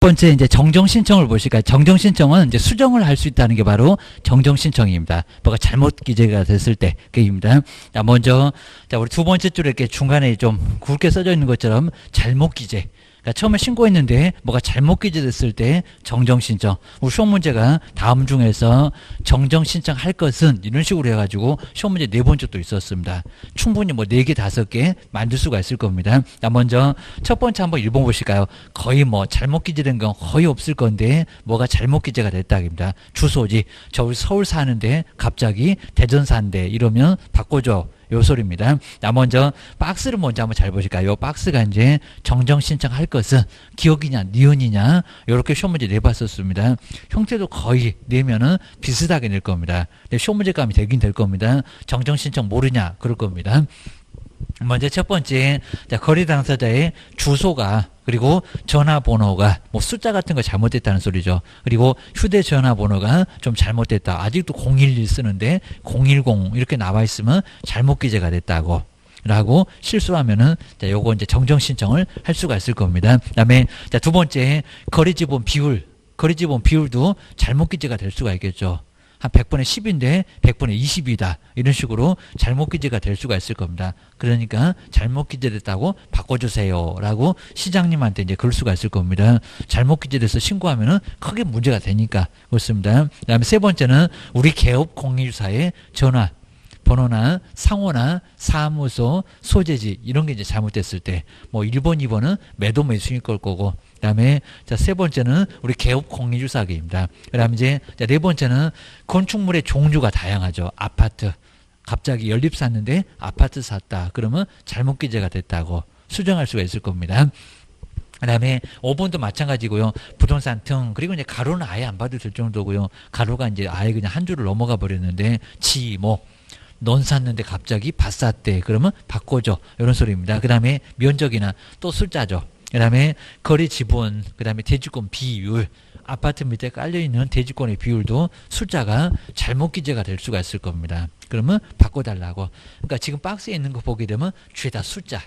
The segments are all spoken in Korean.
번째 이제 정정 신청을 보실까요? 정정 신청은 이제 수정을 할 수 있다는 게 바로 정정 신청입니다. 뭐가 잘못 기재가 됐을 때 그입니다. 자, 먼저 자, 우리 두 번째 줄에 이렇게 중간에 좀 굵게 써져 있는 것처럼 잘못 기재. 그러니까 처음에 신고했는데 뭐가 잘못 기재됐을 때 정정 신청. 우리 시험 문제가 다음 중에서 정정 신청할 것은 이런 식으로 해가지고 시험 문제 네 번째 또 있었습니다. 충분히 뭐 4개, 5개 만들 수가 있을 겁니다. 자, 먼저 첫 번째 한번 읽어 보실까요? 거의 뭐 잘못 기재된 건 거의 없을 건데 뭐가 잘못 기재가 됐다입니다. 주소지. 저 서울 사는데 갑자기 대전 사는데 이러면 바꿔줘. 요 소리입니다. 자, 먼저 박스를 먼저 한번 잘 보실까요? 요 박스가 이제 정정 신청할 것은 기억이냐, 니은이냐 이렇게 시험 문제 내봤었습니다. 형태도 거의 내면은 비슷하게 낼 겁니다. 시험 문제감이 되긴 될 겁니다. 정정 신청 모르냐 그럴 겁니다. 먼저 첫 번째, 자, 거래 당사자의 주소가 그리고 전화번호가 뭐 숫자 같은 거 잘못됐다는 소리죠. 그리고 휴대전화번호가 좀 잘못됐다. 아직도 011 쓰는데 010 이렇게 나와 있으면 잘못 기재가 됐다고. 라고 실수하면은 자, 요거 이제 정정 신청을 할 수가 있을 겁니다. 그다음에 자, 두 번째, 거래 지분 비율. 거래 지분 비율도 잘못 기재가 될 수가 있겠죠. 한 100분의 10인데 100분의 20이다. 이런 식으로 잘못 기재가 될 수가 있을 겁니다. 그러니까 잘못 기재됐다고 바꿔주세요. 라고 시장님한테 이제 그럴 수가 있을 겁니다. 잘못 기재돼서 신고하면은 크게 문제가 되니까 그렇습니다. 그 다음에 세 번째는 우리 개업 공인주사의 전화. 번호나 상호나 사무소, 소재지 이런 게 이제 잘못됐을 때 뭐 1번, 2번은 매도 매수일 걸 거고 그다음에 자, 세 번째는 우리 개업 공인주사기입니다. 그다음에 이제 자, 네 번째는 건축물의 종류가 다양하죠. 아파트 갑자기 연립 샀는데 아파트 샀다. 그러면 잘못 기재가 됐다고 수정할 수가 있을 겁니다. 그 다음에 5번도 마찬가지고요. 부동산 등 그리고 이제 가로는 아예 안 봐도 될 정도고요. 가로가 이제 아예 그냥 한 줄을 넘어가 버렸는데 지목 넌 샀는데 갑자기 밭 샀대. 그러면 바꿔줘. 이런 소리입니다. 그 다음에 면적이나 또 숫자죠. 그 다음에 거래 지분, 그 다음에 대지권 비율, 아파트 밑에 깔려있는 대지권의 비율도 숫자가 잘못 기재가 될 수가 있을 겁니다. 그러면 바꿔달라고. 그러니까 지금 박스에 있는 거 보게 되면 죄다 숫자.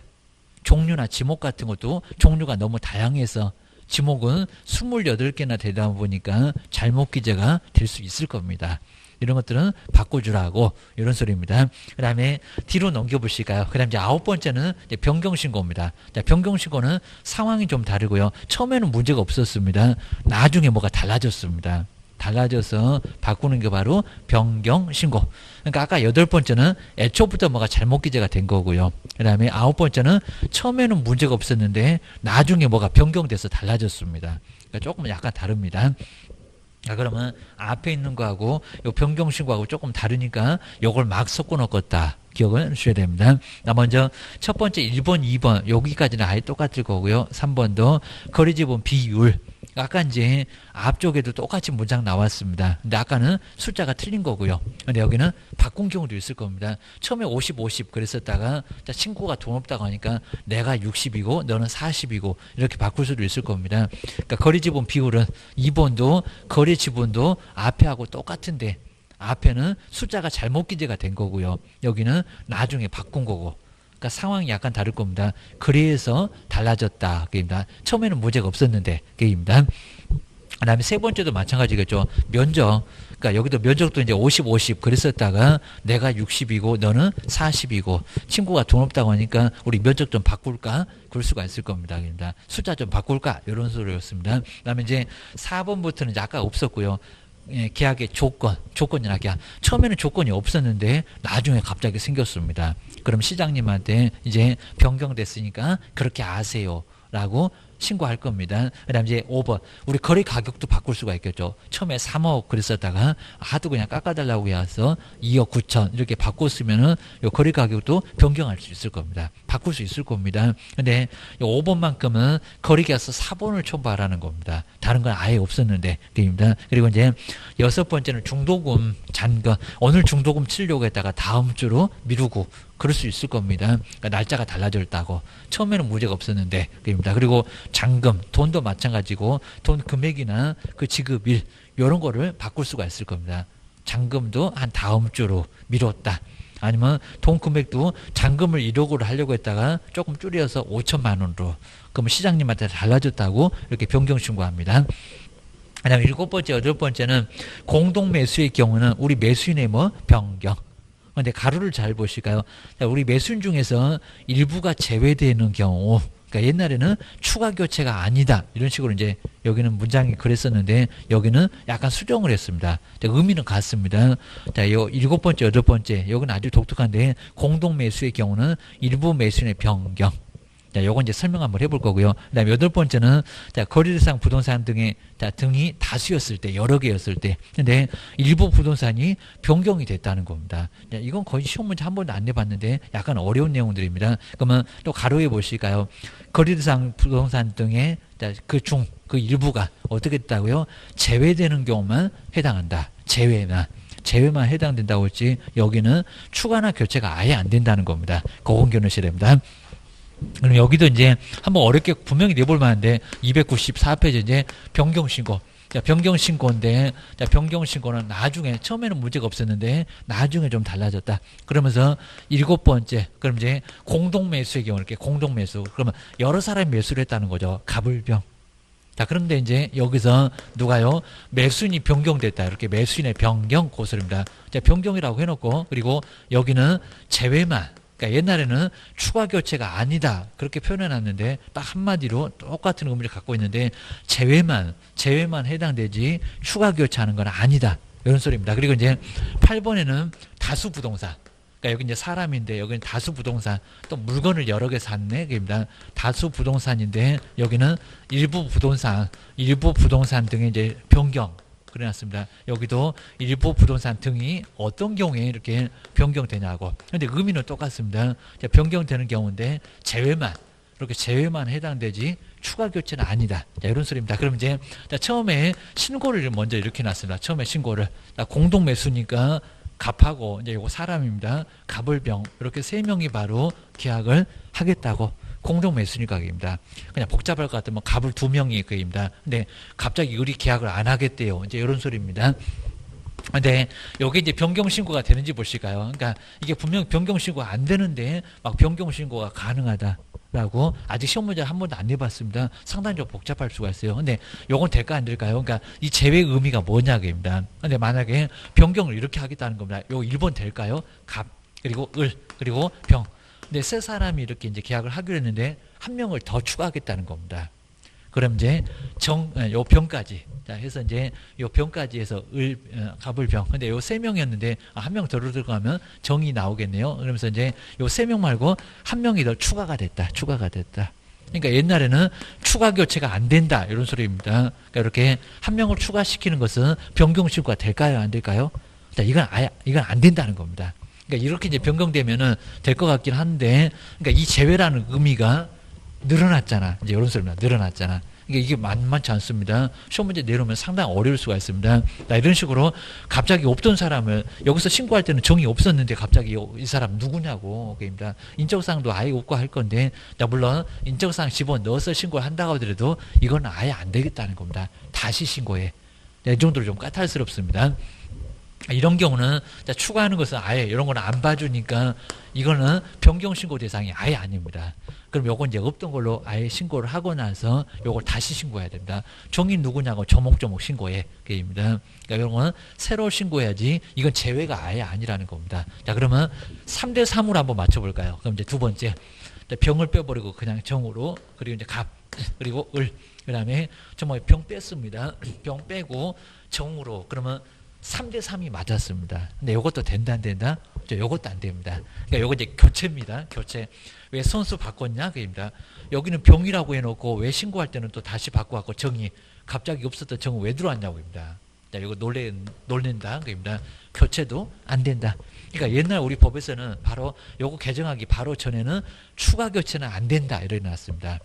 종류나 지목 같은 것도 종류가 너무 다양해서 지목은 28개나 되다 보니까 잘못 기재가 될 수 있을 겁니다. 이런 것들은 바꿔주라고 이런 소리입니다. 그 다음에 뒤로 넘겨보실까요? 그 다음에 이제 9번째는 이제 변경신고입니다. 자, 변경신고는 상황이 좀 다르고요. 처음에는 문제가 없었습니다. 나중에 뭐가 달라졌습니다. 달라져서 바꾸는 게 바로 변경신고. 그러니까 아까 8번째는 애초부터 뭐가 잘못 기재가 된 거고요. 그 다음에 9번째는 처음에는 문제가 없었는데 나중에 뭐가 변경돼서 달라졌습니다. 그러니까 조금 약간 다릅니다. 자, 그러면 앞에 있는 거하고 요 변경신고하고 조금 다르니까 요걸 막 섞어 놓겠다. 기억을 해주셔야 됩니다. 자, 먼저 첫 번째 1번, 2번 여기까지는 아예 똑같을 거고요. 3번도 거래지분 비율. 아까 이제 앞쪽에도 똑같이 문장 나왔습니다. 근데 아까는 숫자가 틀린 거고요. 근데 여기는 바꾼 경우도 있을 겁니다. 처음에 50, 50 그랬었다가 자, 친구가 돈 없다고 하니까 내가 60이고 너는 40이고 이렇게 바꿀 수도 있을 겁니다. 그러니까 거래지분 비율은 2번도 거래지분도 앞에하고 똑같은데 앞에는 숫자가 잘못 기재가 된 거고요. 여기는 나중에 바꾼 거고. 그러니까 상황이 약간 다를 겁니다. 그래서 달라졌다. 그입니다. 처음에는 문제가 없었는데 그입니다. 그다음에 세 번째도 마찬가지겠죠. 면적. 그러니까 여기도 면적도 이제 50, 50 그랬었다가 내가 60이고 너는 40이고 친구가 돈 없다고 하니까 우리 면적 좀 바꿀까? 그럴 수가 있을 겁니다. 그러니까 숫자 좀 바꿀까? 이런 소리였습니다. 그다음에 이제 4번부터는 이제 아까 없었고요. 예, 계약의 조건이나 계약. 처음에는 조건이 없었는데 나중에 갑자기 생겼습니다. 그럼 시장님한테 이제 변경됐으니까 그렇게 아세요. 라고 신고할 겁니다. 그 다음에 이제 5번. 우리 거래 가격도 바꿀 수가 있겠죠. 처음에 3억 그랬었다가 하도 그냥 깎아달라고 해서 2억 9천 이렇게 바꿨으면은 요 거래 가격도 변경할 수 있을 겁니다. 바꿀 수 있을 겁니다. 근데 5번만큼은 거래 계약서 4번을 첨부하라는 겁니다. 다른 건 아예 없었는데, 그입니다. 그리고 이제 6번째는 중도금 잔금. 오늘 중도금 치려고 했다가 다음 주로 미루고 그럴 수 있을 겁니다. 그러니까 날짜가 달라졌다고. 처음에는 문제가 없었는데, 그입니다. 그리고 잔금, 돈도 마찬가지고 돈 금액이나 그 지급일 이런 거를 바꿀 수가 있을 겁니다. 잔금도 한 다음 주로 미뤘다. 아니면 돈 금액도 잔금을 1억으로 하려고 했다가 조금 줄여서 5천만 원으로. 그러면 시장님한테 달라졌다고 이렇게 변경 신고합니다. 그다음에 7번째, 8번째는 공동 매수의 경우는 우리 매수인의 뭐 변경. 근데 가로를 잘 보실까요? 우리 매수인 중에서 일부가 제외되는 경우, 그러니까 옛날에는 추가 교체가 아니다 이런 식으로 이제 여기는 문장이 그랬었는데 여기는 약간 수정을 했습니다. 의미는 같습니다. 자, 요 7번째, 8번째, 여기는 아주 독특한데 공동 매수의 경우는 일부 매수인의 변경. 자, 요건 이제 설명 한번 해볼 거고요. 그 다음에 8번째는, 자, 거래대상 부동산 등이 다수였을 때, 여러 개였을 때. 근데 일부 부동산이 변경이 됐다는 겁니다. 자, 이건 거의 시험 문제 한 번도 안 내봤는데 약간 어려운 내용들입니다. 그러면 또 가로에 보실까요? 거래대상 부동산 등의 그 일부가 어떻게 됐다고요? 제외되는 경우만 해당한다. 제외만 해당된다고 했지, 여기는 추가나 교체가 아예 안 된다는 겁니다. 그건 기억하셔야 됩니다. 그럼 여기도 이제 한번 어렵게 분명히 내볼 만한데 294페이지 이제 변경신고. 자, 변경신고인데, 자, 변경신고는 나중에, 처음에는 문제가 없었는데 나중에 좀 달라졌다. 그러면서 7번째, 그럼 이제 공동매수의 경우 이렇게 공동매수. 그러면 여러 사람이 매수를 했다는 거죠. 갑을병. 자, 그런데 이제 여기서 누가요? 매수인이 변경됐다. 이렇게 매수인의 변경 고소입니다. 자, 변경이라고 해놓고, 그리고 여기는 제외만. 그러니까 옛날에는 추가 교체가 아니다 그렇게 표현해놨는데 딱 한마디로 똑같은 의미를 갖고 있는데 제외만 해당되지 추가 교체하는 건 아니다 이런 소리입니다. 그리고 이제 8번에는 다수부동산. 그러니까 여기 이제 사람인데 여기는 다수부동산, 또 물건을 여러 개 샀네 그입니다. 다수부동산인데 여기는 일부 부동산 등의 이제 변경. 그래놨습니다. 여기도 일부 부동산 등이 어떤 경우에 이렇게 변경되냐고. 근데 의미는 똑같습니다. 자, 변경되는 경우인데 이렇게 제외만 해당되지 추가 교체는 아니다. 자, 이런 소리입니다. 그럼 이제 처음에 신고를 먼저 이렇게 놨습니다. 처음에 신고를. 공동 매수니까 갑하고 이제 요거 사람입니다. 갑을병 이렇게 세 명이 바로 계약을 하겠다고. 공동 매수인 가격입니다. 그냥 복잡할 것 같으면 갑을 2명이 그입니다. 근데 갑자기 우리 계약을 안 하겠대요. 이제 이런 소리입니다. 근데 여기 이제 변경 신고가 되는지 보실까요? 그러니까 이게 분명 변경 신고가 안 되는데 막 변경 신고가 가능하다라고 아직 시험 문제 한 번도 안 내봤습니다. 상당히 좀 복잡할 수가 있어요. 근데 요건 될까 안 될까요? 그러니까 이 제외 의미가 뭐냐입니다. 근데 만약에 변경을 이렇게 하겠다는 겁니다. 요 1번 될까요? 갑 그리고 을 그리고 병. 근데 세 사람이 이렇게 이제 계약을 하기로 했는데 한 명을 더 추가하겠다는 겁니다. 그럼 이제 요 병까지. 자, 해서 이제 요 병까지 해서 갑을 병. 근데 요 세 명이었는데 한 명 더 들어가면 정이 나오겠네요. 그러면서 이제 요 세 명 말고 한 명이 더 추가가 됐다. 그러니까 옛날에는 추가 교체가 안 된다. 이런 소리입니다. 그러니까 이렇게 한 명을 추가시키는 것은 변경 신고가 될까요? 안 될까요? 자, 이건 안 된다는 겁니다. 그러니까 이렇게 이제 변경되면은 될 것 같긴 한데, 그러니까 이 제외라는 의미가 늘어났잖아. 이제 이런 소리입니다. 늘어났잖아. 그러니까 이게 만만치 않습니다. 시험 문제 내놓으면 상당히 어려울 수가 있습니다. 자, 이런 식으로 갑자기 없던 사람을 여기서 신고할 때는 정이 없었는데 갑자기 이 사람 누구냐고. 그입니다. 인적사항도 아예 없고 할 건데, 자, 물론 인적사항 집어넣어서 신고를 한다고 하더라도 이건 아예 안 되겠다는 겁니다. 다시 신고해. 이 정도로 좀 까탈스럽습니다. 이런 경우는 추가하는 것은 아예 이런 거는 안 봐주니까 이거는 변경 신고 대상이 아예 아닙니다. 그럼 요건 이제 없던 걸로 아예 신고를 하고 나서 요걸 다시 신고해야 됩니다. 종인 누구냐고 조목조목 신고해. 그입니다. 그러니까 이런 거는 새로 신고해야지 이건 제외가 아예 아니라는 겁니다. 자, 그러면 3대 3으로 한번 맞춰볼까요? 그럼 이제 두 번째. 병을 빼버리고 그냥 정으로, 그리고 이제 갑, 그리고 을, 그 다음에 정말 병 뺐습니다. 병 빼고 정으로. 그러면 3대 3이 맞았습니다. 근데 이것도 된다 안 된다? 이것도 안 됩니다. 그러니까 이거 이제 교체입니다. 교체. 왜 선수 바꿨냐? 그입니다. 여기는 병이라고 해놓고 왜 신고할 때는 또 다시 바꿔갖고 정이 갑자기 없었던 정은 왜 들어왔냐고입니다. 자, 이거 놀랜다. 그입니다. 교체도 안 된다. 그러니까 옛날 우리 법에서는 바로 요거 개정하기 바로 전에는 추가 교체는 안 된다 이렇게 나왔습니다.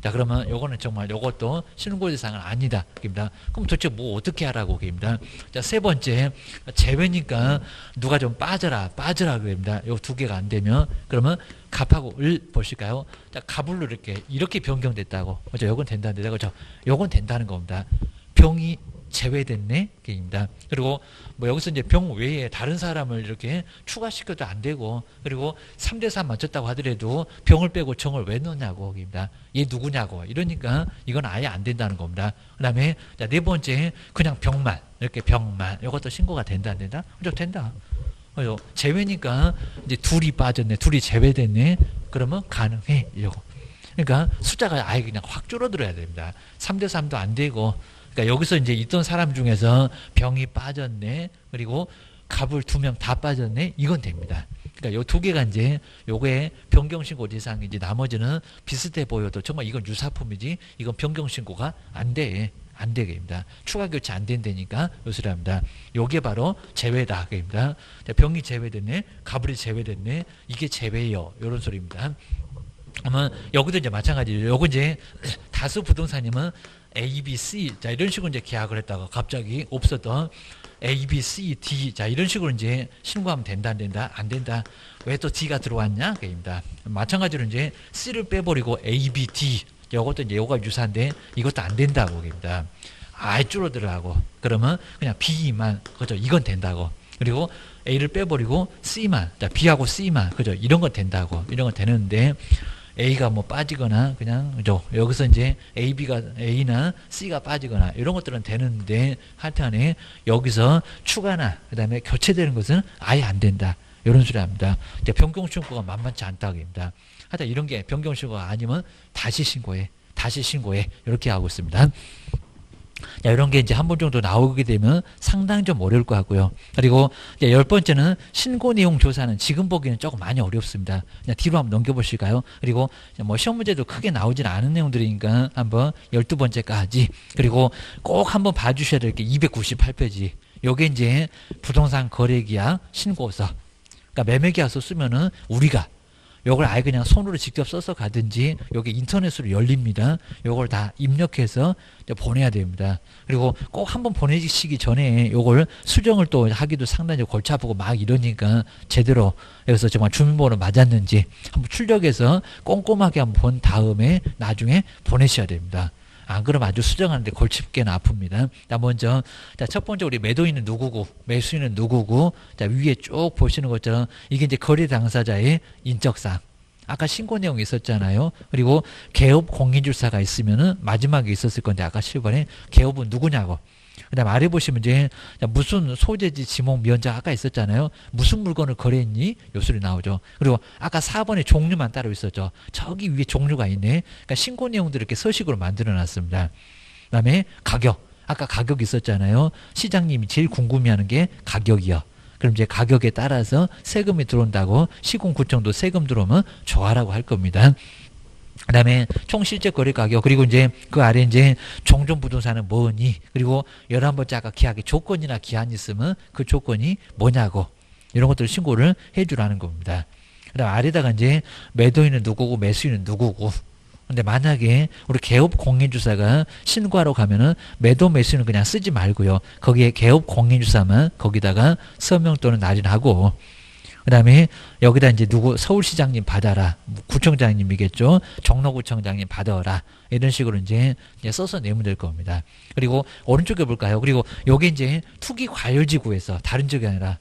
자, 그러면 요거는 정말 요것도 신고 대상은 아니다. 그입니다. 그럼 도대체 뭐 어떻게 하라고 그입니다. 자, 세 번째, 제외니까 누가 좀 빠져라 그럽니다. 요 두 개가 안 되면 그러면 갑하고 을 보실까요? 자, 갑을로 이렇게 변경됐다고. 그죠? 요건 된다는데, 그죠? 요건 된다는 겁니다. 병이 제외됐네. 입니다. 그리고 뭐 여기서 이제 병 외에 다른 사람을 이렇게 추가시켜도 안 되고, 그리고 3대3 맞췄다고 하더라도 병을 빼고 정을 왜 넣냐고. 입니다. 얘 누구냐고. 이러니까 이건 아예 안 된다는 겁니다. 그 다음에 네 번째, 그냥 병만, 이렇게 병만. 이것도 신고가 된다, 안 된다? 그죠? 된다. 제외니까 이제 둘이 빠졌네. 둘이 제외됐네. 그러면 가능해. 이러고. 그러니까 숫자가 아예 그냥 확 줄어들어야 됩니다. 3대3도 안 되고, 그러니까 여기서 이제 있던 사람 중에서 병이 빠졌네. 그리고 갑을 2명 다 빠졌네. 이건 됩니다. 그러니까 요 두 개가 이제 요게 변경신고 대상이지, 나머지는 비슷해 보여도 정말 이건 유사품이지, 이건 변경신고가 안 돼. 안 되게입니다. 추가 교체 안 된다니까 요소리합니다. 요게 바로 제외다. 그입니다. 병이 제외됐네. 가불이 제외됐네. 이게 제외요. 요런 소리입니다. 그러면 여기도 이제 마찬가지죠. 요거 이제 다수 부동산이면 A, B, C 자 이런 식으로 이제 계약을 했다가 갑자기 없었던 A, B, C, D 자 이런 식으로 이제 신고하면 된다, 안 된다? 안 된다. 왜 또 D가 들어왔냐? 그입니다. 마찬가지로 이제 C를 빼버리고 A, B, D 이것도 이제 요가 유사한데 이것도 안 된다고 그입니다. 아예 줄어들어가고 그러면 그냥 B만 그죠? 이건 된다고. 그리고 A를 빼버리고 C만, 자 B하고 C만 그죠? 이런 건 된다고. 이런 건 되는데 A가 뭐 빠지거나 그냥 그죠? 여기서 이제 A나 C가 빠지거나 이런 것들은 되는데 하여튼에 여기서 추가나 그다음에 교체되는 것은 아예 안 된다. 이런 소리 합니다. 변경신고가 만만치 않다고 합니다. 하여튼 이런 게 변경신고가 아니면 다시 신고해. 이렇게 하고 있습니다. 자, 이런 게 이제 한 번 정도 나오게 되면 상당히 좀 어려울 것 같고요. 그리고 이제 10번째는 신고 내용 조사는 지금 보기에는 조금 많이 어렵습니다. 그냥 뒤로 한번 넘겨보실까요? 그리고 뭐 시험 문제도 크게 나오진 않은 내용들이니까 한번 12번째까지. 그리고 꼭 한번 봐주셔야 될 게 298페이지. 요게 이제 부동산 거래계약 신고서. 그러니까 매매계약서 쓰면은 우리가 요걸 아예 그냥 손으로 직접 써서 가든지 여기 인터넷으로 열립니다. 요걸 다 입력해서 보내야 됩니다. 그리고 꼭 한번 보내시기 전에 요걸 수정을 또 하기도 상당히 골치 아프고 막 이러니까 제대로 여기서 정말 주민번호 맞았는지 한번 출력해서 꼼꼼하게 한번 본 다음에 나중에 보내셔야 됩니다. 안 그러면 아주 수정하는데 골치게는 아픕니다. 자, 먼저, 자, 첫 번째 우리 매도인은 누구고, 매수인은 누구고, 자, 위에 쭉 보시는 것처럼 이게 이제 거래 당사자의 인적사항. 아까 신고 내용이 있었잖아요. 그리고 개업 공인줄사가 있으면은 마지막에 있었을 건데 아까 7번에 개업은 누구냐고. 그 다음 아래 보시면 이제 무슨 소재지 지목 면적 아까 있었잖아요. 무슨 물건을 거래했니? 요 소리 나오죠. 그리고 아까 4번에 종류만 따로 있었죠. 저기 위에 종류가 있네. 그러니까 신고 내용들을 이렇게 서식으로 만들어 놨습니다. 그 다음에 가격. 아까 가격 있었잖아요. 시장님이 제일 궁금해하는 게 가격이요. 그럼 이제 가격에 따라서 세금이 들어온다고 시공구청도 세금 들어오면 좋아라고 할 겁니다. 그 다음에 총 실제 거래 가격, 그리고 이제 그 아래 이제 종전부동산은 뭐니, 그리고 11번째 아까 계약의 조건이나 기한이 있으면 그 조건이 뭐냐고, 이런 것들을 신고를 해주라는 겁니다. 그 다음 아래다가 이제 매도인은 누구고 매수인은 누구고. 근데 만약에 우리 개업 공인주사가 신고하러 가면은 매도 매수는 그냥 쓰지 말고요. 거기에 개업 공인주사만 거기다가 서명 또는 날인하고, 그 다음에 여기다 이제 누구 서울시장님 받아라, 구청장님이겠죠. 종로구청장님 받아라, 이런 식으로 이제 써서 내면 될 겁니다. 그리고 오른쪽에 볼까요? 그리고 요게 이제 투기과열지구에서 다른 지역이 아니라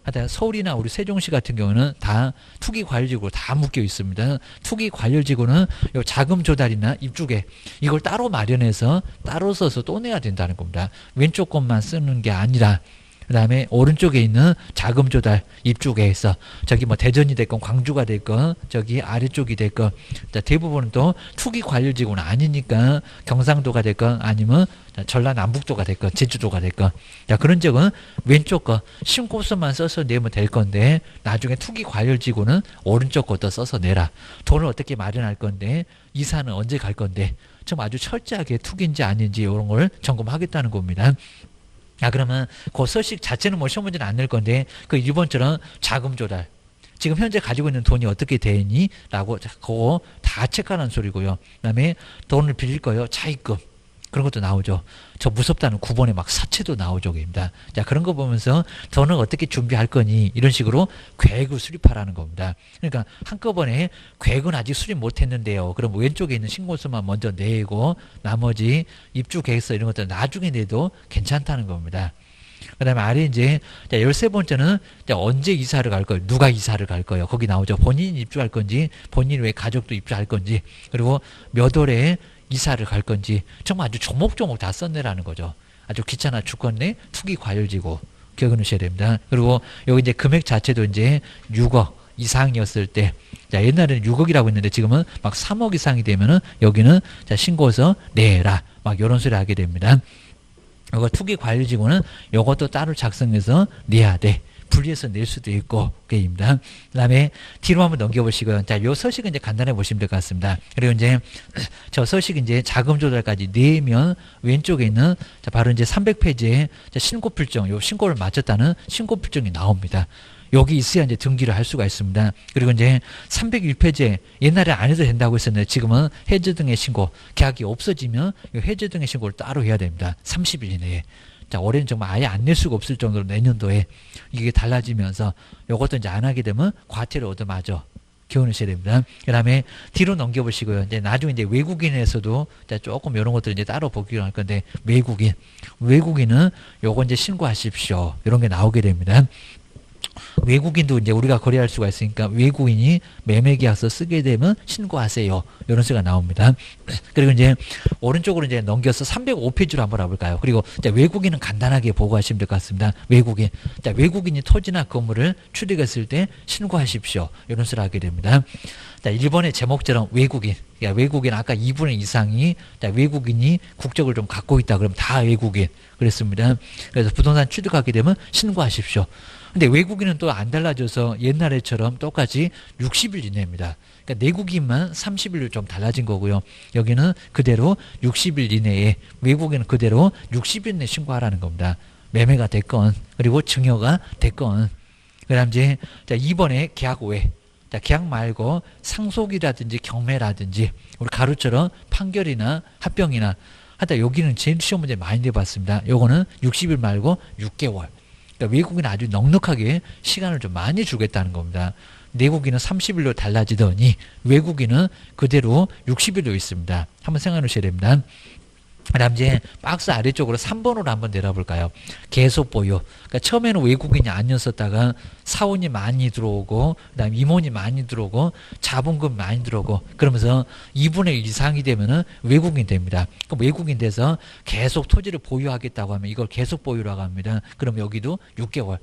하여튼 서울이나 우리 세종시 같은 경우는 다 투기과열지구로 다 묶여 있습니다. 투기과열지구는 요 자금 조달이나 입주계 이걸 따로 마련해서 따로 써서 또 내야 된다는 겁니다. 왼쪽 것만 쓰는 게 아니라 그 다음에 오른쪽에 있는 자금 조달 입주계에서 저기 뭐 대전이 됐건 광주가 됐건 저기 아래쪽이 됐건, 자, 대부분은 또 투기과열지구는 아니니까 경상도가 됐건 아니면 전라남북도가 됐건 제주도가 됐건, 자, 그런 적은 왼쪽 거 신고서만 써서 내면 될 건데 나중에 투기과열지구는 오른쪽 것도 써서 내라. 돈을 어떻게 마련할 건데 이사는 언제 갈 건데 좀 아주 철저하게 투기인지 아닌지 이런 걸 점검하겠다는 겁니다. 아, 그러면 그 서식 자체는 뭐 시험 문제는 안 낼 건데 그 1번처럼 자금 조달, 지금 현재 가지고 있는 돈이 어떻게 되니? 라고 그거 다 체크하는 소리고요. 그 다음에 돈을 빌릴 거요. 차입금. 그런 것도 나오죠. 저 무섭다는 9번에 막 사체도 나오죠. 입니다. 자, 그런 거 보면서 너는 어떻게 준비할 거니? 이런 식으로 계획을 수립하라는 겁니다. 그러니까 한꺼번에 계획은 아직 수립 못 했는데요. 그럼 왼쪽에 있는 신고서만 먼저 내고 나머지 입주 계획서 이런 것들 나중에 내도 괜찮다는 겁니다. 그 다음에 아래 이제, 자, 13번째는, 자, 언제 이사를 갈 거예요? 누가 이사를 갈 거예요? 거기 나오죠. 본인이 입주할 건지, 본인 외 가족도 입주할 건지, 그리고 몇 월에 이사를 갈 건지, 정말 아주 조목조목 다 썼네라는 거죠. 아주 귀찮아 죽겠네? 투기 과열지고, 기억해 놓으셔야 됩니다. 그리고 여기 이제 금액 자체도 이제 6억 이상이었을 때, 자, 옛날에는 6억이라고 했는데 지금은 막 3억 이상이 되면은 여기는, 자, 신고서 내라. 막 이런 소리 하게 됩니다. 이거 투기 과열지구는 이것도 따로 작성해서 내야 돼. 분리해서 낼 수도 있고, 그게입니다. 그 다음에 뒤로 한번 넘겨보시고요. 자, 요 서식은 이제 간단해 보시면 될 것 같습니다. 그리고 이제 저 서식 이제 자금 조달까지 내면 왼쪽에 있는, 자, 바로 이제 300페이지에 신고 필정, 요 신고를 마쳤다는 신고 필정이 나옵니다. 여기 있어야 이제 등기를 할 수가 있습니다. 그리고 이제 301페이지에 옛날에 안 해도 된다고 했었는데 지금은 해제 등의 신고, 계약이 없어지면 해제 등의 신고를 따로 해야 됩니다. 30일 이내에. 자, 올해는 정말 아예 안 낼 수가 없을 정도로 내년도에 이게 달라지면서 이것도 이제 안 하게 되면 과태료 얻어맞아. 기억하셔야 됩니다. 그 다음에 뒤로 넘겨보시고요. 이제 나중에 이제 외국인에서도 자, 조금 이런 것들 이제 따로 보기로 할 건데 외국인은 요거 이제 신고하십시오. 이런 게 나오게 됩니다. 외국인도 이제 우리가 거래할 수가 있으니까 외국인이 매매계약서 쓰게 되면 신고하세요. 이런 수가 나옵니다. 그리고 이제 오른쪽으로 이제 넘겨서 305페이지로 한번 와볼까요? 그리고 외국인은 간단하게 보고하시면 될 것 같습니다. 외국인이 토지나 건물을 취득했을 때 신고하십시오. 이런 수를 하게 됩니다. 자, 1번의 제목처럼 외국인. 외국인 아까 2분의 이상이 외국인이 국적을 좀 갖고 있다. 그럼 다 외국인. 그랬습니다. 그래서 부동산 취득하게 되면 신고하십시오. 근데 외국인은 또 안 달라져서 옛날에처럼 똑같이 60일 이내입니다. 그러니까 내국인만 30일로 좀 달라진 거고요. 여기는 그대로 60일 이내에 외국인은 그대로 60일 내에 신고하라는 겁니다. 매매가 됐건 그리고 증여가 됐건. 그 다음 이제 2번에 계약 외. 자, 계약 말고 상속이라든지 경매라든지 우리 가루처럼 판결이나 합병이나 하여튼 여기는 제일 시험 문제 많이 내봤습니다. 요거는 60일 말고 6개월. 그러니까 외국인은 아주 넉넉하게 시간을 좀 많이 주겠다는 겁니다. 내국인은 30일로 달라지더니 외국인은 그대로 60일로 있습니다. 한번 생각해 놓으셔야 됩니다. 그 다음 이제 박스 아래쪽으로 3번으로 한번 내려볼까요? 계속 보유. 그러니까 처음에는 외국인이 아니었었다가 사원이 많이 들어오고 그 다음 임원이 많이 들어오고 자본금 많이 들어오고 그러면서 2분의 1 이상이 되면은 외국인 됩니다. 그럼 외국인 돼서 계속 토지를 보유하겠다고 하면 이걸 계속 보유라고 합니다. 그럼 여기도 6개월.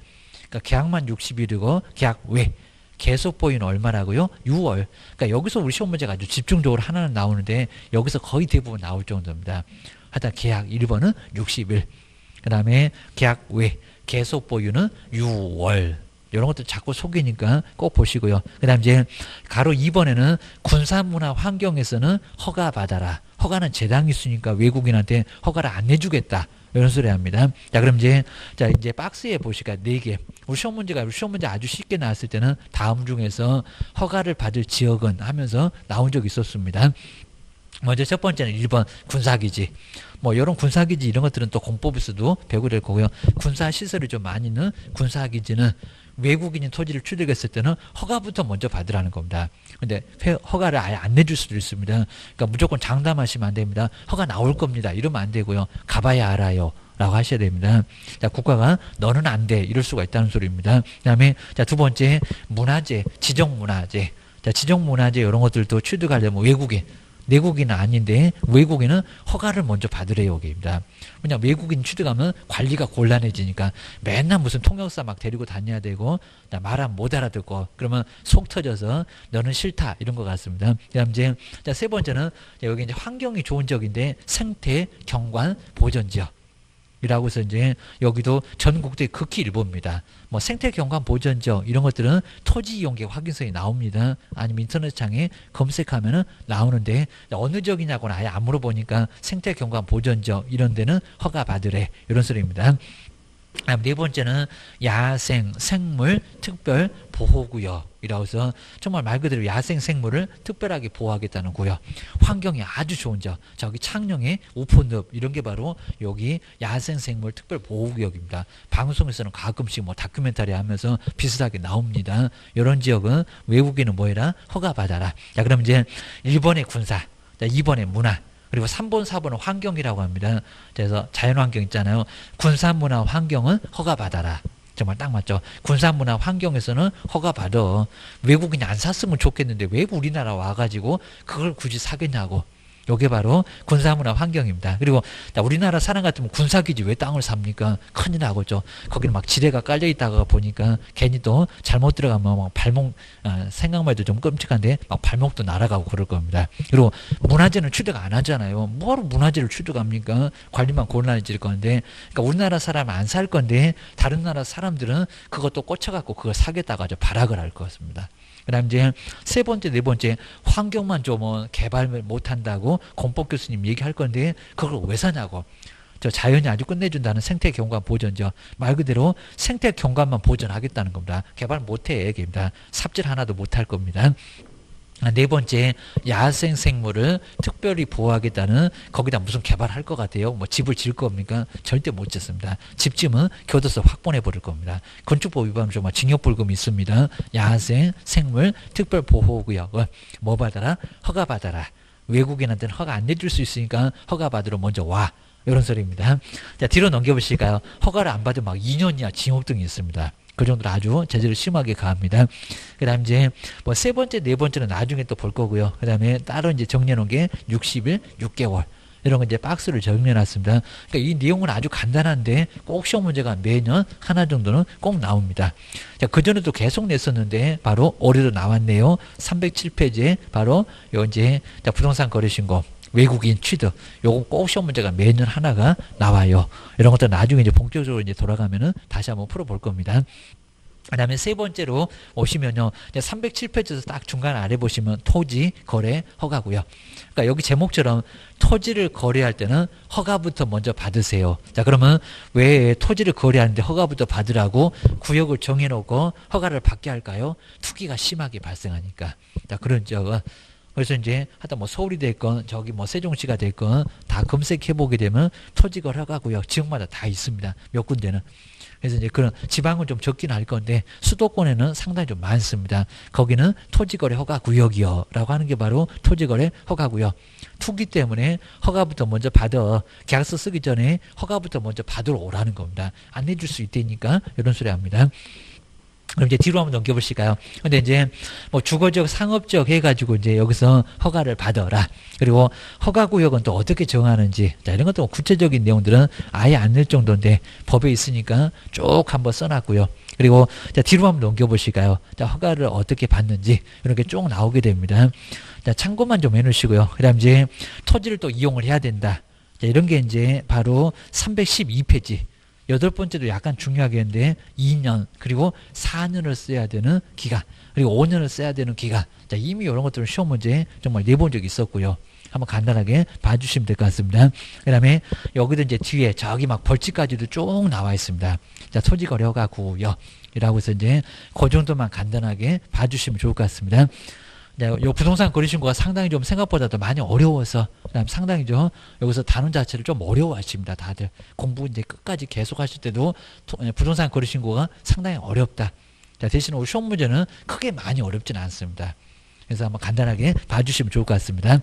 그러니까 계약만 60일이고 계약 외. 계속 보유는 얼마라고요? 6월. 그러니까 여기서 우리 시험 문제가 아주 집중적으로 하나는 나오는데 여기서 거의 대부분 나올 정도입니다. 하여튼 계약 1번은 60일. 그 다음에 계약 외 계속 보유는 6월. 이런 것도 자꾸 속이니까 꼭 보시고요. 그 다음 이제 가로 2번에는 군사문화 환경에서는 허가받아라. 허가는 재당이 있으니까 외국인한테 허가를 안 내주겠다. 이런 소리 합니다. 자, 그럼 이제 박스에 보시니까 4개. 우리 시험 문제 아주 쉽게 나왔을 때는 다음 중에서 허가를 받을 지역은 하면서 나온 적이 있었습니다. 먼저 첫 번째는 1번 군사기지. 뭐 이런 군사기지 이런 것들은 또 공법에서도 배우게 될 거고요. 군사시설이 좀 많이 있는 군사기지는 외국인이 토지를 취득했을 때는 허가부터 먼저 받으라는 겁니다. 근데 허가를 아예 안 내줄 수도 있습니다. 그러니까 무조건 장담하시면 안 됩니다. 허가 나올 겁니다. 이러면 안 되고요. 가봐야 알아요. 라고 하셔야 됩니다. 자, 국가가 너는 안 돼. 이럴 수가 있다는 소리입니다. 그 다음에 자, 두 번째 문화재, 지정문화재. 자, 지정문화재 이런 것들도 취득하려면 외국인. 내국인은 아닌데 외국인은 허가를 먼저 받으래요. 여기입니다. 그냥 외국인 취득하면 관리가 곤란해지니까 맨날 무슨 통역사 막 데리고 다녀야 되고 말하면 못 알아듣고 그러면 속 터져서 너는 싫다 이런 것 같습니다. 그다음 이제 세 번째는 여기 이제 환경이 좋은 지역인데 생태 경관 보전 지역. 이라고 해서 이제 여기도 전국대 극히 일부입니다. 뭐 생태경관 보전지역 이런 것들은 토지 이용계 확인서에 나옵니다. 아니면 인터넷창에 검색하면은 나오는데 어느 지역이냐고는 아예 안 물어보니까 생태경관 보전지역 이런 데는 허가 받으래 이런 소리입니다. 네 번째는 야생 생물 특별 보호구역이라고 해서 정말 말 그대로 야생 생물을 특별하게 보호하겠다는 구역. 환경이 아주 좋은 저기 창녕의 우포늪 이런 게 바로 여기 야생 생물 특별 보호구역입니다. 방송에서는 가끔씩 뭐 다큐멘터리 하면서 비슷하게 나옵니다. 이런 지역은 외국인은 뭐해라? 허가받아라. 자, 그럼 이제 1번의 군사, 자, 2번의 문화, 그리고 3번, 4번은 환경이라고 합니다. 그래서 자연환경 있잖아요. 군사문화 환경은 허가받아라. 정말 딱 맞죠. 군사문화 환경에서는 허가받아. 외국인이 안 샀으면 좋겠는데 왜 우리나라 와가지고 그걸 굳이 사겠냐고. 요게 바로 군사문화 환경입니다. 그리고 우리나라 사람 같으면 군사기지 왜 땅을 삽니까? 큰일 나겠죠. 거기는 막 지뢰가 깔려 있다가 보니까 괜히 또 잘못 들어가면 막 발목, 생각만 해도 좀 끔찍한데 막 발목도 날아가고 그럴 겁니다. 그리고 문화재는 취득 안 하잖아요. 뭐로 문화재를 취득합니까? 관리만 곤란해질 건데. 그러니까 우리나라 사람은 안 살 건데 다른 나라 사람들은 그것도 꽂혀갖고 그걸 사겠다가 발악을 할 것입니다. 그 다음 이제 세 번째, 네 번째 환경만 좀 개발을 못한다고 권법 교수님 얘기할 건데 그걸 왜 사냐고. 저 자연이 아주 끝내준다는 생태 경관 보전죠. 말 그대로 생태 경관만 보전하겠다는 겁니다. 개발 못해 얘기입니다. 삽질 하나도 못할 겁니다. 네 번째, 야생 생물을 특별히 보호하겠다는, 거기다 무슨 개발할 것 같아요? 뭐 집을 지을 겁니까? 절대 못 짓습니다. 집 지으면 교도소 확보해 버릴 겁니다. 건축법 위반은 정말 징역불금이 있습니다. 야생 생물 특별 보호구역을 뭐 받아라? 허가 받아라. 외국인한테는 허가 안 내줄 수 있으니까 허가 받으러 먼저 와. 이런 소리입니다. 자, 뒤로 넘겨보실까요? 허가를 안 받으면 막 2년 이하 징역 등이 있습니다. 그 정도로 아주 제재를 심하게 가합니다. 그 다음 이제 뭐 세 번째, 네 번째는 나중에 또 볼 거고요. 그 다음에 따로 이제 정리해 놓은 게 60일, 6개월. 이런 거 이제 박스를 정리해 놨습니다. 그러니까 이 내용은 아주 간단한데 꼭 시험 문제가 매년 하나 정도는 꼭 나옵니다. 자, 그전에도 계속 냈었는데 바로 올해도 나왔네요. 307페이지에 바로 요 이제 부동산 거래신고. 외국인 취득, 요거 꼭 시험 문제가 매년 하나가 나와요. 이런 것들 나중에 이제 본격적으로 이제 돌아가면은 다시 한번 풀어볼 겁니다. 그 다음에 세 번째로 오시면요. 307페이지에서 딱 중간 아래 보시면 토지 거래 허가고요. 그러니까 여기 제목처럼 토지를 거래할 때는 허가부터 먼저 받으세요. 자, 그러면 왜 토지를 거래하는데 허가부터 받으라고 구역을 정해놓고 허가를 받게 할까요? 투기가 심하게 발생하니까. 자, 그런 적은. 그래서 이제 하여튼 뭐 서울이 됐건 저기 뭐 세종시가 됐건 다 검색해 보게 되면 토지거래 허가구역 지역마다 다 있습니다. 몇 군데는. 그래서 이제 그런 지방은 좀 적긴 할 건데 수도권에는 상당히 좀 많습니다. 거기는 토지거래 허가구역이요 라고 하는 게 바로 토지거래 허가구역. 투기 때문에 허가부터 먼저 받아. 계약서 쓰기 전에 허가부터 먼저 받으러 오라는 겁니다. 안 내줄 수 있다니까 이런 소리 합니다. 그럼 이제 뒤로 한번 넘겨보실까요? 근데 이제 뭐 주거적, 상업적 해가지고 이제 여기서 허가를 받아라. 그리고 허가구역은 또 어떻게 정하는지. 자, 이런 것도 구체적인 내용들은 아예 안 낼 정도인데 법에 있으니까 쭉 한번 써놨고요. 그리고 자, 뒤로 한번 넘겨보실까요? 자, 허가를 어떻게 받는지 이렇게 쭉 나오게 됩니다. 자, 참고만 좀 해놓으시고요. 그 다음 이제 토지를 또 이용을 해야 된다. 자, 이런 게 이제 바로 312페이지. 여덟 번째도 약간 중요하겠는데 2년 그리고 4년을 써야 되는 기간 그리고 5년을 써야 되는 기간. 자, 이미 이런 것들은 시험 문제 정말 내본 적이 있었고요. 한번 간단하게 봐주시면 될 것 같습니다. 그 다음에 여기도 이제 뒤에 저기 막 벌칙까지도 쭉 나와 있습니다. 자, 토지거래 허가구역이라고 해서 이제 그 정도만 간단하게 봐주시면 좋을 것 같습니다. 네, 요 부동산 거래신고가 상당히 좀 생각보다도 많이 어려워서 그다음 상당히 좀 여기서 단원 자체를 좀 어려워하십니다. 다들 공부 이제 끝까지 계속 하실 때도 부동산 거래신고가 상당히 어렵다. 자, 대신 오늘 시험 문제는 크게 많이 어렵지는 않습니다. 그래서 한번 간단하게 봐주시면 좋을 것 같습니다.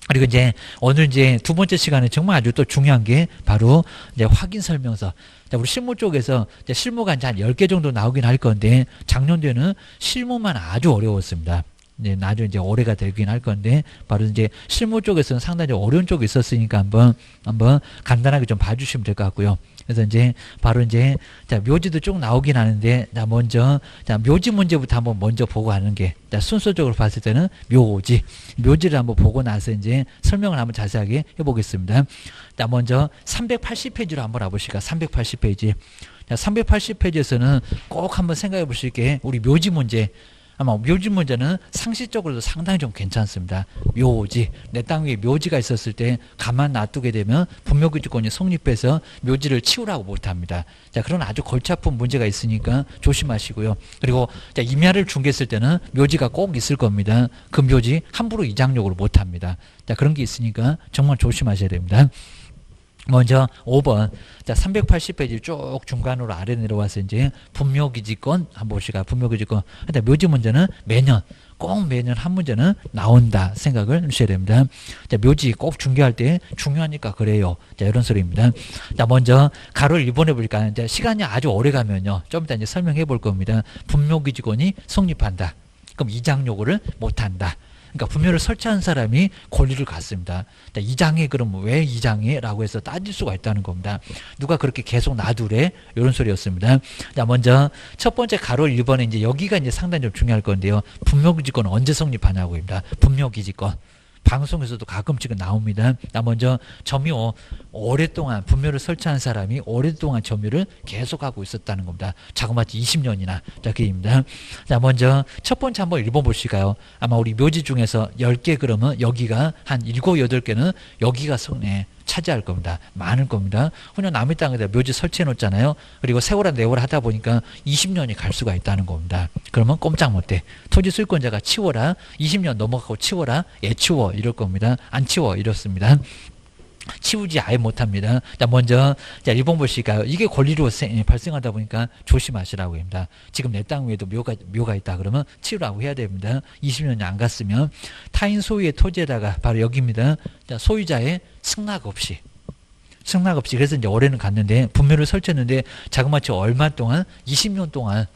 그리고 이제 오늘 이제 두 번째 시간에 정말 아주 또 중요한 게 바로 이제 확인 설명서. 자, 우리 실무 쪽에서 이제 실무가 이제 한 10개 정도 나오긴 할 건데 작년도에는 실무만 아주 어려웠습니다. 이제 나중에 이제 올해가 되긴 할 건데 바로 이제 실무 쪽에서는 상당히 어려운 쪽이 있었으니까 한번 간단하게 좀 봐주시면 될 것 같고요. 그래서 이제 바로 이제 자, 묘지도 쭉 나오긴 하는데 자, 먼저 자, 묘지 문제부터 한번 먼저 보고 하는 게 자, 순서적으로 봤을 때는 묘지를 한번 보고 나서 이제 설명을 한번 자세하게 해보겠습니다. 자, 먼저 380페이지로 한번 와보실까? 380페이지. 자, 380페이지에서는 꼭 한번 생각해 보실 게 우리 묘지 문제. 아마 묘지 문제는 상식적으로도 상당히 좀 괜찮습니다. 묘지, 내 땅 위에 묘지가 있었을 때 가만 놔두게 되면 분묘기지권이 성립해서 묘지를 치우라고 못합니다. 자, 그런 아주 골치 아픈 문제가 있으니까 조심하시고요. 그리고 자, 임야를 중개했을 때는 묘지가 꼭 있을 겁니다. 그 묘지 함부로 이장용을 못합니다. 자, 그런 게 있으니까 정말 조심하셔야 됩니다. 먼저 5번. 자, 380페이지 쭉 중간으로 아래 내려와서 이제 분묘기지권 한번 보시가 분묘기지권. 근데 묘지 문제는 꼭 매년 한 문제는 나온다 생각을 하셔야 됩니다. 자, 묘지 꼭 중개할 때 중요하니까 그래요. 자, 이런 소리입니다. 자, 먼저 가로를 1번해 볼까요? 이제 시간이 아주 오래 가면요. 좀 이따 이제 설명해 볼 겁니다. 분묘기지권이 성립한다. 그럼 이장 요구를 못 한다. 그러니까 분묘를 설치한 사람이 권리를 갖습니다. 이장해 그럼 왜 이장해? 라고 해서 따질 수가 있다는 겁니다. 누가 그렇게 계속 놔두래? 이런 소리였습니다. 자, 먼저 첫 번째 가로 1번에 이제 여기가 이제 상당히 좀 중요할 건데요. 분묘기지권은 언제 성립하냐고입니다. 분묘기지권. 방송에서도 가끔씩은 나옵니다. 먼저 점유 오랫동안 분묘를 설치한 사람이 오랫동안 점유를 계속하고 있었다는 겁니다. 자그마치 20년이나. 자, 그입니다. 자, 먼저 첫 번째 한번 읽어보실까요? 아마 우리 묘지 중에서 10개 그러면 여기가 한 7, 8개는 여기가 차지할 겁니다. 많을 겁니다. 그냥 남의 땅에다 묘지 설치해 놓잖아요. 그리고 세월아 네월아 하다 보니까 20년이 갈 수가 있다는 겁니다. 그러면 꼼짝 못해. 토지 소유권자가 치워라. 20년 넘어가고 치워라. 예, 치워. 이럴 겁니다. 안 치워. 이렇습니다. 치우지 아예 못합니다. 자, 먼저 자, 1번 보실까요? 이게 권리로 발생하다 보니까 조심하시라고 합니다. 지금 내 땅 위에도 묘가 있다 그러면 치우라고 해야 됩니다. 20년이 안 갔으면 타인 소유의 토지에다가 바로 여기입니다. 자, 소유자의 승낙 없이 그래서 이제 올해는 갔는데 분묘를 설치했는데 자그마치 얼마 동안 20년 동안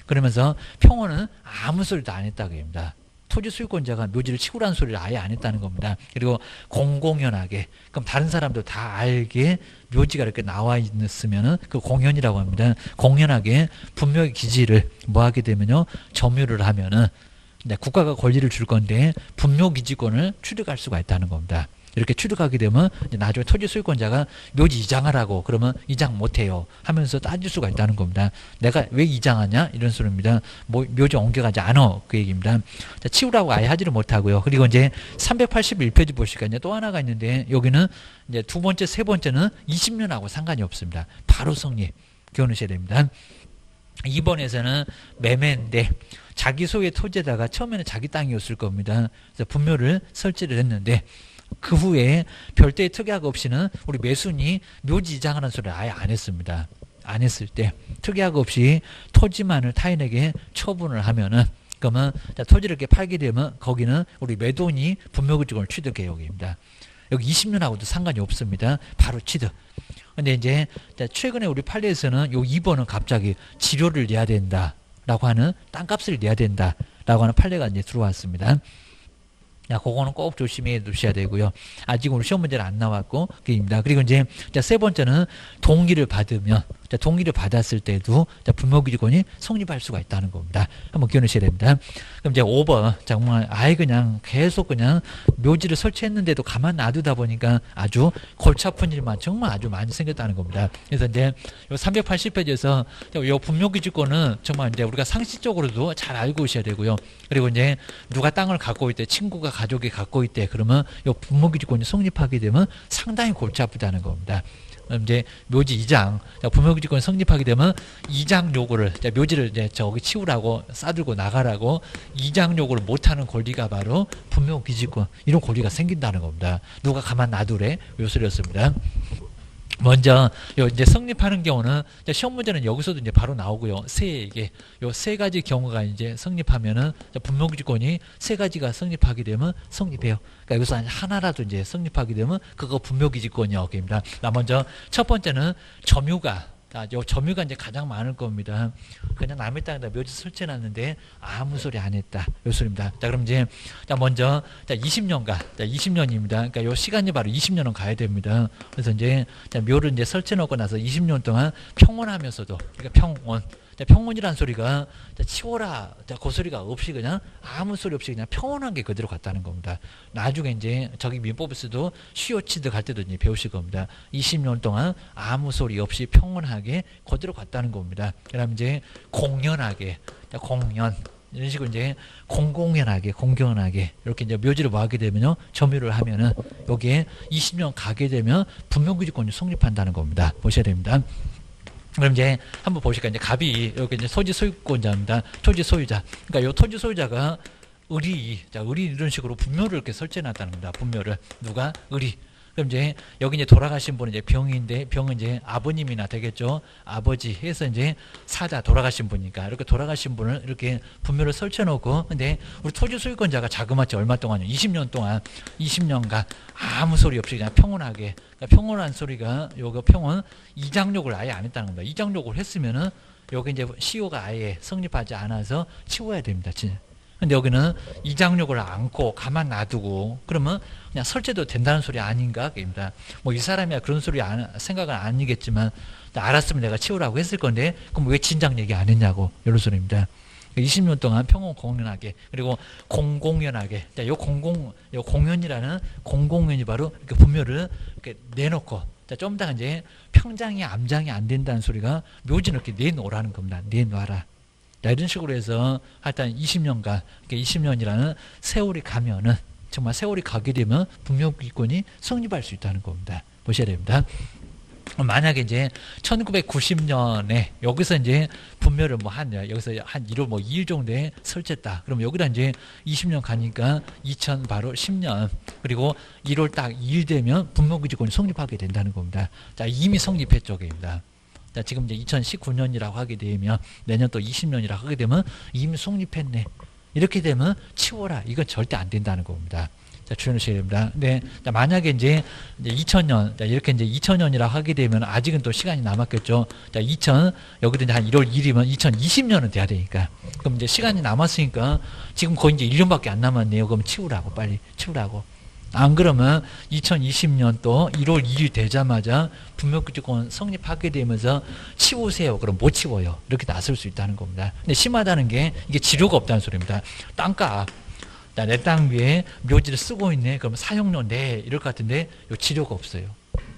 그러면서 평원은 아무 소리도 안 했다고 합니다. 토지 소유권자가 묘지를 치우라는 소리를 아예 안 했다는 겁니다. 그리고 공공연하게, 그럼 다른 사람도 다 알게 묘지가 이렇게 나와 있으면은 그 공연이라고 합니다. 공연하게 분묘의 기지를 뭐 하게 되면요, 점유를 하면은 국가가 권리를 줄 건데 분묘기지권을 취득할 수가 있다는 겁니다. 이렇게 취득하게 되면 이제 나중에 토지 소유권자가 묘지 이장하라고 그러면 이장 못해요 하면서 따질 수가 있다는 겁니다. 내가 왜 이장하냐 이런 소리입니다. 뭐 묘지 옮겨가지 않아 그 얘기입니다. 자, 치우라고 아예 하지를 못하고요. 그리고 이제 381페이지 보시니까 이제 또 하나가 있는데 여기는 이제 두 번째 세 번째는 20년하고 상관이 없습니다. 바로 성립 기억하셔야 됩니다. 2번에서는 매매인데 자기 소유의 토지에다가 처음에는 자기 땅이었을 겁니다. 그래서 분묘를 설치를 했는데 그 후에 별도의 특약 없이는 우리 매수인이 묘지 이장하는 소리를 아예 안 했습니다. 안 했을 때 특약 없이 토지만을 타인에게 처분을 하면은 그러면 토지를 이렇게 팔게 되면 거기는 우리 매도인이 분묘기지권을 취득해요. 여기입니다. 여기 20년하고도 상관이 없습니다. 바로 취득. 근데 이제 최근에 우리 판례에서는 요 2번은 갑자기 지료를 내야 된다라고 하는 땅값을 내야 된다라고 하는 판례가 이제 들어왔습니다. 야, 그거는 꼭 조심해 두셔야 되고요. 아직 오늘 시험 문제는 안 나왔고, 그입니다. 그리고 이제, 세 번째는 동의를 받으면, 동의를 받았을 때도 분묘기지권이 성립할 수가 있다는 겁니다. 한번 기억하셔야 됩니다. 그럼 이제 5번, 정말 아예 그냥 계속 그냥 묘지를 설치했는데도 가만 놔두다 보니까 아주 골치 아픈 일만 정말 아주 많이 생겼다는 겁니다. 그래서 이제 요 380페이지에서 요 분묘기지권은 정말 이제 우리가 상식적으로도 잘 알고 오셔야 되고요. 그리고 이제 누가 땅을 갖고 있대, 친구가 가족이 갖고 있대, 그러면 요 분묘기지권이 성립하게 되면 상당히 골치 아프다는 겁니다. 이제 묘지 이장, 분묘기지권 성립하게 되면 이장 요구를, 묘지를 이제 저기 치우라고 싸들고 나가라고 이장 요구를 못하는 권리가 바로 분묘기지권, 이런 권리가 생긴다는 겁니다. 누가 가만 놔두래? 요 소리였습니다. 먼저 이제 성립하는 경우는 시험 문제는 여기서도 이제 바로 나오고요. 요 세 가지 경우가 이제 성립하면은 분묘기지권이 세 가지가 성립하게 되면 성립해요. 그러니까 여기서 하나라도 이제 성립하게 되면 그거 분묘기지권이요. 입니다. 먼저 첫 번째는 점유가. 요 점유가 이제 가장 많을 겁니다. 그냥 남의 땅에다 묘지 설치해놨는데 아무 소리 안 했다. 요 소리입니다. 자, 그럼 이제 먼저 20년간, 20년입니다. 그러니까 요 시간이 바로 20년은 가야 됩니다. 그래서 이제 묘를 이제 설치해놓고 나서 20년 동안 평온하면서도, 그러니까 평온. 평온이라는 소리가 치워라 그 소리가 없이 그냥 아무 소리 없이 그냥 평온한 게 그대로 갔다는 겁니다. 나중에 이제 저기 민법에서도 시효 취득할 때도 이제 배우실 겁니다. 20년 동안 아무 소리 없이 평온하게 그대로 갔다는 겁니다. 그다음 이제 공연하게 공연 이런 식으로 이제 공공연하게 이렇게 이제 묘지를 뭐 하게 되면요, 점유를 하면은 여기에 20년 가게 되면 분묘기지권이 성립한다는 겁니다. 보셔야 됩니다. 그럼 이제 한번 보실까요? 이제 갑이 이렇게 이제 토지 소유권자입니다. 토지 소유자. 그러니까 이 토지 소유자가 을이 이런 식으로 분묘를 이렇게 설치해 놨다는 겁니다. 분묘를. 누가? 을이. 그럼 이제 여기 이제 돌아가신 분은 이제 병인데, 병은 이제 아버님이나 되겠죠. 아버지 해서 이제 사자, 돌아가신 분이니까 이렇게 돌아가신 분을 이렇게 분묘를 설치해 놓고, 근데 우리 토지 소유권자가 자그마치 얼마 동안요? 20년 동안, 20년간 아무 소리 없이 그냥 평온하게, 그러니까 평온한 소리가, 요거 평온, 이장욕을 아예 안 했다는 겁니다. 이장욕을 했으면은 여기 이제 시효가 아예 성립하지 않아서 치워야 됩니다. 근데 여기는 이장욕을 안고 가만 놔두고 그러면 그냥 설치도 된다는 소리 아닌가? 입니다. 뭐 이 사람이야 그런 소리 생각은 아니겠지만 알았으면 내가 치우라고 했을 건데 그럼 왜 진작 얘기 안 했냐고, 이런 소리입니다. 20년 동안 평온공연하게, 그리고 공공연하게. 자, 요 공연이라는 공공연이 바로 이렇게 분묘를 이렇게 내놓고, 자, 좀 더 이제 평장이 암장이 안 된다는 소리가 묘지는 이렇게 내놓으라는 겁니다. 내놔라. 자, 이런 식으로 해서 하여튼 20년간, 20년이라는 세월이 가면은, 정말 세월이 가게 되면 분묘기권이 성립할 수 있다는 겁니다. 보셔야 됩니다. 만약에 이제 1990년에 여기서 이제 분묘를 뭐 여기서 한 1월 뭐 2일 정도에 설치했다. 그럼 여기다 이제 20년 가니까 2000 바로 10년, 그리고 1월 딱 2일 되면 분묘기지권이 성립하게 된다는 겁니다. 자, 이미 성립했죠, 입니다. 자, 지금 이제 2019년이라고 하게 되면 내년 또 20년이라고 하게 되면 이미 성립했네. 이렇게 되면 치워라. 이건 절대 안 된다는 겁니다. 자, 주의하셔야 됩니다. 근데 만약에 이제 2000년, 자, 이렇게 이제 2000년이라고 하게 되면 아직은 또 시간이 남았겠죠. 자, 여기도 이제 한 1월 1일이면 2020년은 돼야 되니까. 그럼 이제 시간이 남았으니까 지금 거의 이제 1년밖에 안 남았네요. 그럼 치우라고, 빨리 치우라고. 안 그러면 2020년 또 1월 2일 되자마자 분묘기지권 성립하게 되면서 치우세요. 그럼 못 치워요. 이렇게 나설 수 있다는 겁니다. 근데 심하다는 게 이게 지료가 없다는 소리입니다. 땅값. 내 땅 위에 묘지를 쓰고 있네. 그럼 사용료 내. 이럴 것 같은데 요 지료가 없어요.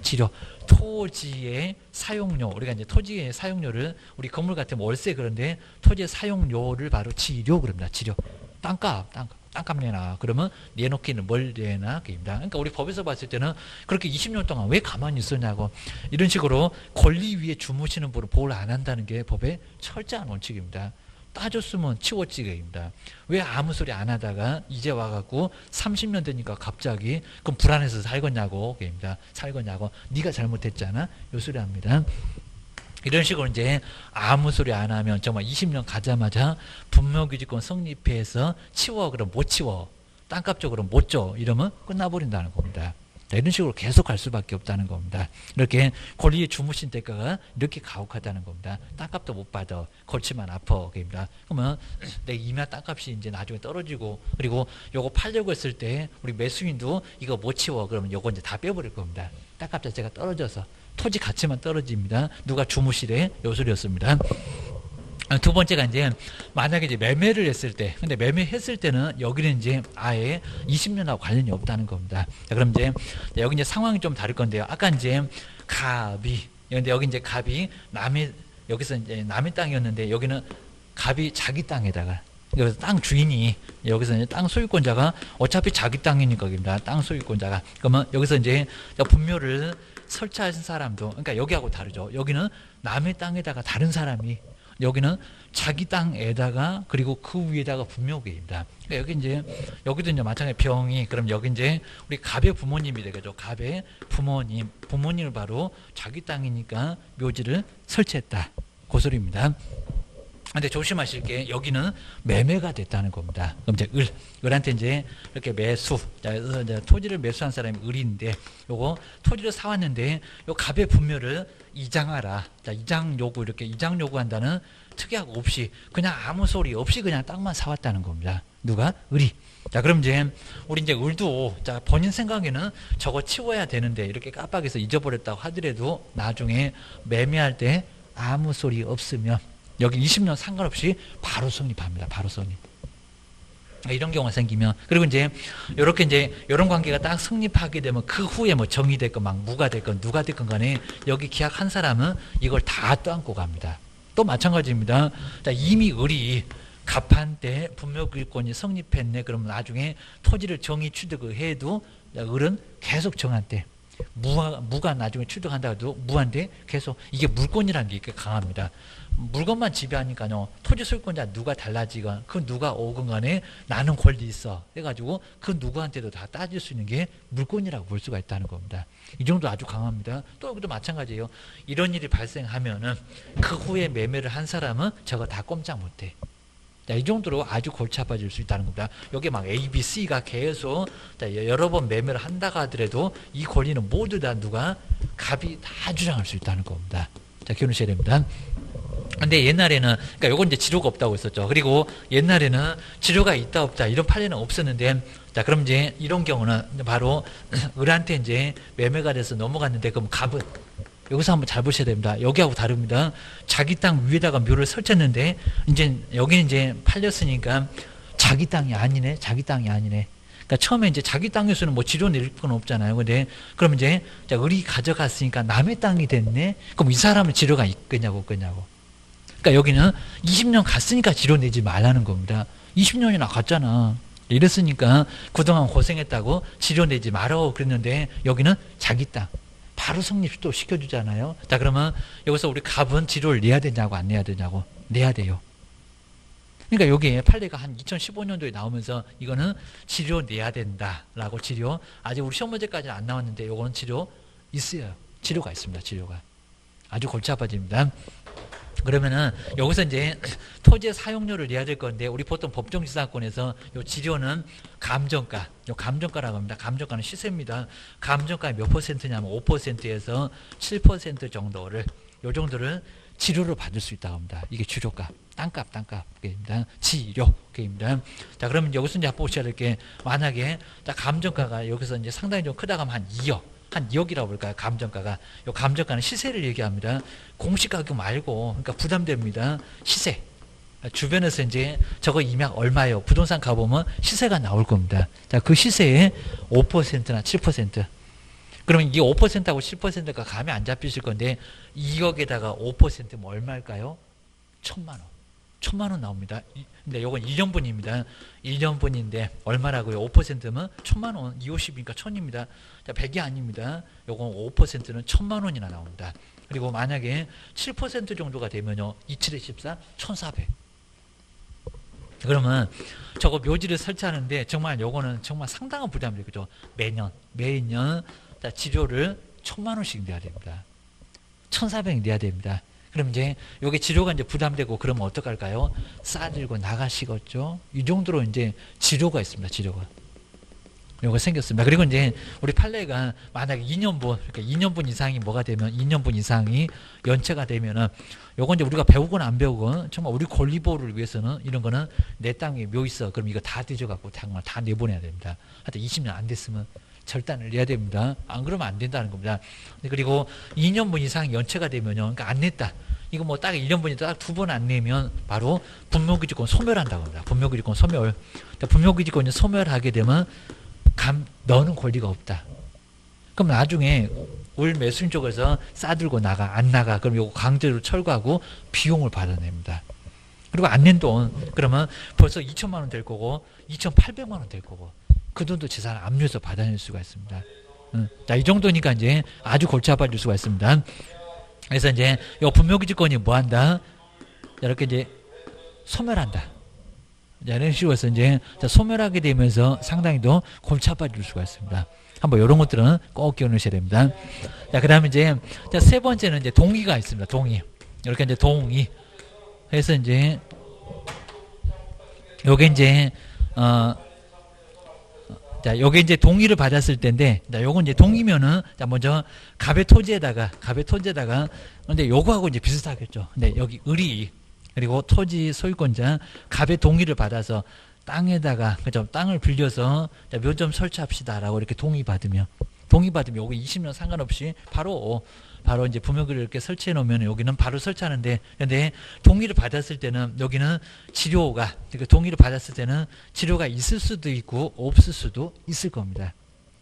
지료. 토지의 사용료. 우리가 이제 토지의 사용료를 우리 건물 같으면 월세 그런데 토지의 사용료를 바로 지료 그럽니다. 지료. 땅값. 땅값 내놔. 그러면 내놓기는 뭘 내놔? 그러니까 우리 법에서 봤을 때는 그렇게 20년 동안 왜 가만히 있었냐고, 이런 식으로 권리 위에 주무시는 분을 보호를 안 한다는 게 법의 철저한 원칙입니다. 따졌으면 치워찌개입니다. 왜 아무 소리 안 하다가 이제 와갖고 30년 되니까 갑자기 그럼 불안해서 살겠냐고, 살겠냐고, 네가 잘못했잖아, 요 소리 합니다. 이런 식으로 이제 아무 소리 안 하면 정말 20년 가자마자 분묘기지권 성립해서 치워. 그럼 못 치워. 땅값 쪽으로 못 줘. 이러면 끝나버린다는 겁니다. 자, 이런 식으로 계속 갈 수밖에 없다는 겁니다. 이렇게 권리에 주무신 대가가 이렇게 가혹하다는 겁니다. 땅값도 못 받아. 걸치만 아파. 그러면 내 임야 땅값이 이제 나중에 떨어지고, 그리고 요거 팔려고 했을 때 우리 매수인도 이거 못 치워. 그러면 요거 이제 다 빼버릴 겁니다. 땅값 자체가 떨어져서. 토지 가치만 떨어집니다. 누가 주무시래? 요 소리였습니다. 두 번째가 이제 만약에 이제 매매를 했을 때, 근데 매매했을 때는 여기는 이제 아예 20년하고 관련이 없다는 겁니다. 자, 그럼 이제 여기 이제 상황이 좀 다를 건데요. 아까 이제 갑이, 근데 여기 이제 갑이 여기서 이제 남의 땅이었는데 여기는 갑이 자기 땅에다가, 여기서 땅 주인이, 여기서 이제 땅 소유권자가 어차피 자기 땅이니까 입니다. 땅 소유권자가. 그러면 여기서 이제 분묘를 설치하신 사람도, 그러니까 여기하고 다르죠. 여기는 남의 땅에다가 다른 사람이, 여기는 자기 땅에다가 그리고 그 위에다가 분묘기입니다. 그러니까 여기 이제 여기도 이제 마찬가지 병이, 그럼 여기 이제 우리 갑의 부모님이 되겠죠. 갑의 부모님을 바로 자기 땅이니까 묘지를 설치했다. 그 소리입니다. 근데 조심하실 게 여기는 매매가 됐다는 겁니다. 그럼 이제 을한테 이제 이렇게 매수, 이제 토지를 매수한 사람이 을인데, 요거 토지를 사왔는데 요 갑의 분묘를 이장하라. 자, 이장 요구, 이렇게 이장 요구한다는 특약 없이 그냥 아무 소리 없이 그냥 땅만 사왔다는 겁니다. 누가? 을이. 자, 그럼 이제 우리 이제 을도, 자, 본인 생각에는 저거 치워야 되는데 이렇게 깜빡해서 잊어버렸다고 하더라도 나중에 매매할 때 아무 소리 없으면 여기 20년 상관없이 바로 성립합니다. 바로 성립. 이런 경우가 생기면, 그리고 이제 이렇게 이제 이런 관계가 딱 성립하게 되면 그 후에 뭐 정이 됐건 막 무가 됐건 누가 됐건 간에 여기 계약한 사람은 이걸 다 떠안고 갑니다. 또 마찬가지입니다. 자, 이미 을이 갑한 때 분묘기득권이 성립했네. 그러면 나중에 토지를 정의 취득을 해도 을은 계속 정한대. 무가 나중에 취득한다 해도 무한대 계속 이게 물권이라는 게 강합니다. 물건만 지배하니까요. 토지 소유권자 누가 달라지건 그 누가 오건 간에 나는 권리 있어 해가지고 그 누구한테도 다 따질 수 있는 게 물권이라고 볼 수가 있다는 겁니다. 이 정도 아주 강합니다. 또 여기도 마찬가지예요. 이런 일이 발생하면은 그 후에 매매를 한 사람은 저거 다 꼼짝 못해. 이 정도로 아주 골치 아파질 수 있다는 겁니다. 여기 막 A, B, C가 계속 여러 번 매매를 한다고 하더라도 이 권리는 모두 다 누가 갑이 다 주장할 수 있다는 겁니다. 자, 기억하셔야 됩니다. 근데 옛날에는, 그러니까 요건 이제 지료가 없다고 했었죠. 그리고 옛날에는 지료가 있다 없다 이런 판례는 없었는데, 자, 그럼 이제 이런 경우는 바로 을한테 이제 매매가 돼서 넘어갔는데, 그럼 갑은 여기서 한번 잘 보셔야 됩니다. 여기하고 다릅니다. 자기 땅 위에다가 묘를 설쳤는데 이제 여기는 이제 팔렸으니까 자기 땅이 아니네. 자기 땅이 아니네. 그러니까 처음에 이제 자기 땅에서는 뭐 지료 내릴 건 없잖아요. 근데 그럼 이제 자, 을이 가져갔으니까 남의 땅이 됐네. 그럼 이 사람은 지료가 있겠냐고 없겠냐고. 그러니까 여기는 20년 갔으니까 지료 내지 말라는 겁니다. 20년이나 갔잖아. 이랬으니까 그동안 고생했다고 지료 내지 말라고 그랬는데 여기는 자기 땅. 바로 성립도 시켜주잖아요. 자, 그러면 여기서 우리 갑은 지료를 내야 되냐고 안 내야 되냐고. 내야 돼요. 그러니까 여기에 판례가 한 2015년도에 나오면서 이거는 지료 내야 된다라고 지료. 아직 우리 시험 문제까지는 안 나왔는데 이거는 지료 있어요. 지료가 있습니다. 지료가. 아주 골치 아파집니다. 그러면은 여기서 이제 토지의 사용료를 내야 될 건데 우리 보통 법정지상권에서 요 지료는 감정가, 요 감정가라고 합니다. 감정가는 시세입니다. 감정가 몇 퍼센트냐면 5%에서 7% 정도를 요 정도를 지료로 받을 수 있다고 합니다. 이게 주료가, 땅값입니다. 지료입니다. 자, 그러면 여기서 이제 보셔야 될 게 만약에 감정가가 여기서 이제 상당히 좀 크다고 하면 한 2억. 한 2억이라고 볼까요? 감정가가. 요 감정가는 시세를 얘기합니다. 공시 가격 말고, 그러니까 부담됩니다. 시세. 주변에서 이제 저거 임약 얼마예요? 부동산 가보면 시세가 나올 겁니다. 자, 그 시세의 5%나 7%. 그러면 이게 5%하고 7%가 감이 안 잡히실 건데 2억에다가 5%면 얼마일까요? 1,000만 원. 1,000만 원 나옵니다. 근데 요건 2년분입니다. 2년분인데 얼마라고요? 5%면 1,000만 원. 250이니까 1,000입니다. 자, 100이 아닙니다. 요건 5%는 1,000만 원이나 나옵니다. 그리고 만약에 7% 정도가 되면요. 27에 14, 1,400. 그러면 저거 묘지를 설치하는데 정말 요거는 정말 상당한 부담이 되죠. 매년 자, 지료를 1,000만 원씩 내야 됩니다. 1,400 내야 됩니다. 그럼 이제 요게 지료가 이제 부담되고 그러면 어떡할까요? 싸들고 나가시겠죠? 이 정도로 이제 지료가 있습니다. 지료가. 요거 생겼습니다. 그리고 이제 우리 판례가 만약에 2년분, 그러니까 2년분 이상이 뭐가 되면 2년분 이상이 연체가 되면은 요건 이제 우리가 배우건 안 배우건 정말 우리 권리 보호를 위해서는 이런 거는 내 땅에 묘 있어. 그럼 이거 다 뒤져갖고 정말 다 내보내야 됩니다. 하여튼 20년 안 됐으면 절단을 내야 됩니다. 안 그러면 안 된다는 겁니다. 그리고 2년분 이상 연체가 되면요. 그러니까 안 냈다. 이거 뭐 딱 1년분이 딱 2번 안 내면 바로 분묘기지권 소멸한다고 합니다. 분묘기지권 소멸. 분묘기지권이 소멸하게 되면 너는 권리가 없다. 그럼 나중에 을 매수인 쪽에서 싸들고 나가, 안 나가. 그럼 이거 강제로 철거하고 비용을 받아냅니다. 그리고 안 낸 돈, 그러면 벌써 2,000만 원 될 거고, 2,800만 원 될 거고, 그 돈도 재산을 압류해서 받아낼 수가 있습니다. 자, 이 정도니까 이제 아주 골치 아파질 수가 있습니다. 그래서 이제 이 분묘기지권이 뭐 한다? 이렇게 이제 소멸한다. 자, 이런 식으로 해서 이제 소멸하게 되면서 상당히 더 골치 아파질 수가 있습니다. 한번 이런 것들은 꼭 기억하셔야 됩니다. 자, 그 다음에 이제 세 번째는 이제 동의가 있습니다. 동의. 이렇게 이제 동의. 해서 이제 요게 이제 자, 요게 이제 동의를 받았을 때인데, 자, 요건 이제 동의면은, 자, 먼저 갑의 토지에다가, 근데 요거하고 이제 비슷하겠죠. 근데 여기 을이, 그리고 토지 소유권자, 갑의 동의를 받아서 땅에다가, 그죠? 땅을 빌려서, 자, 묘점 설치합시다라고 이렇게 동의받으면 요거 20년 상관없이 바로 이제 분묘기를 이렇게 설치해 놓으면 여기는 바로 설치하는데, 근데 동의를 받았을 때는 여기는 지료가, 그러니까 동의를 받았을 때는 지료가 있을 수도 있고 없을 수도 있을 겁니다.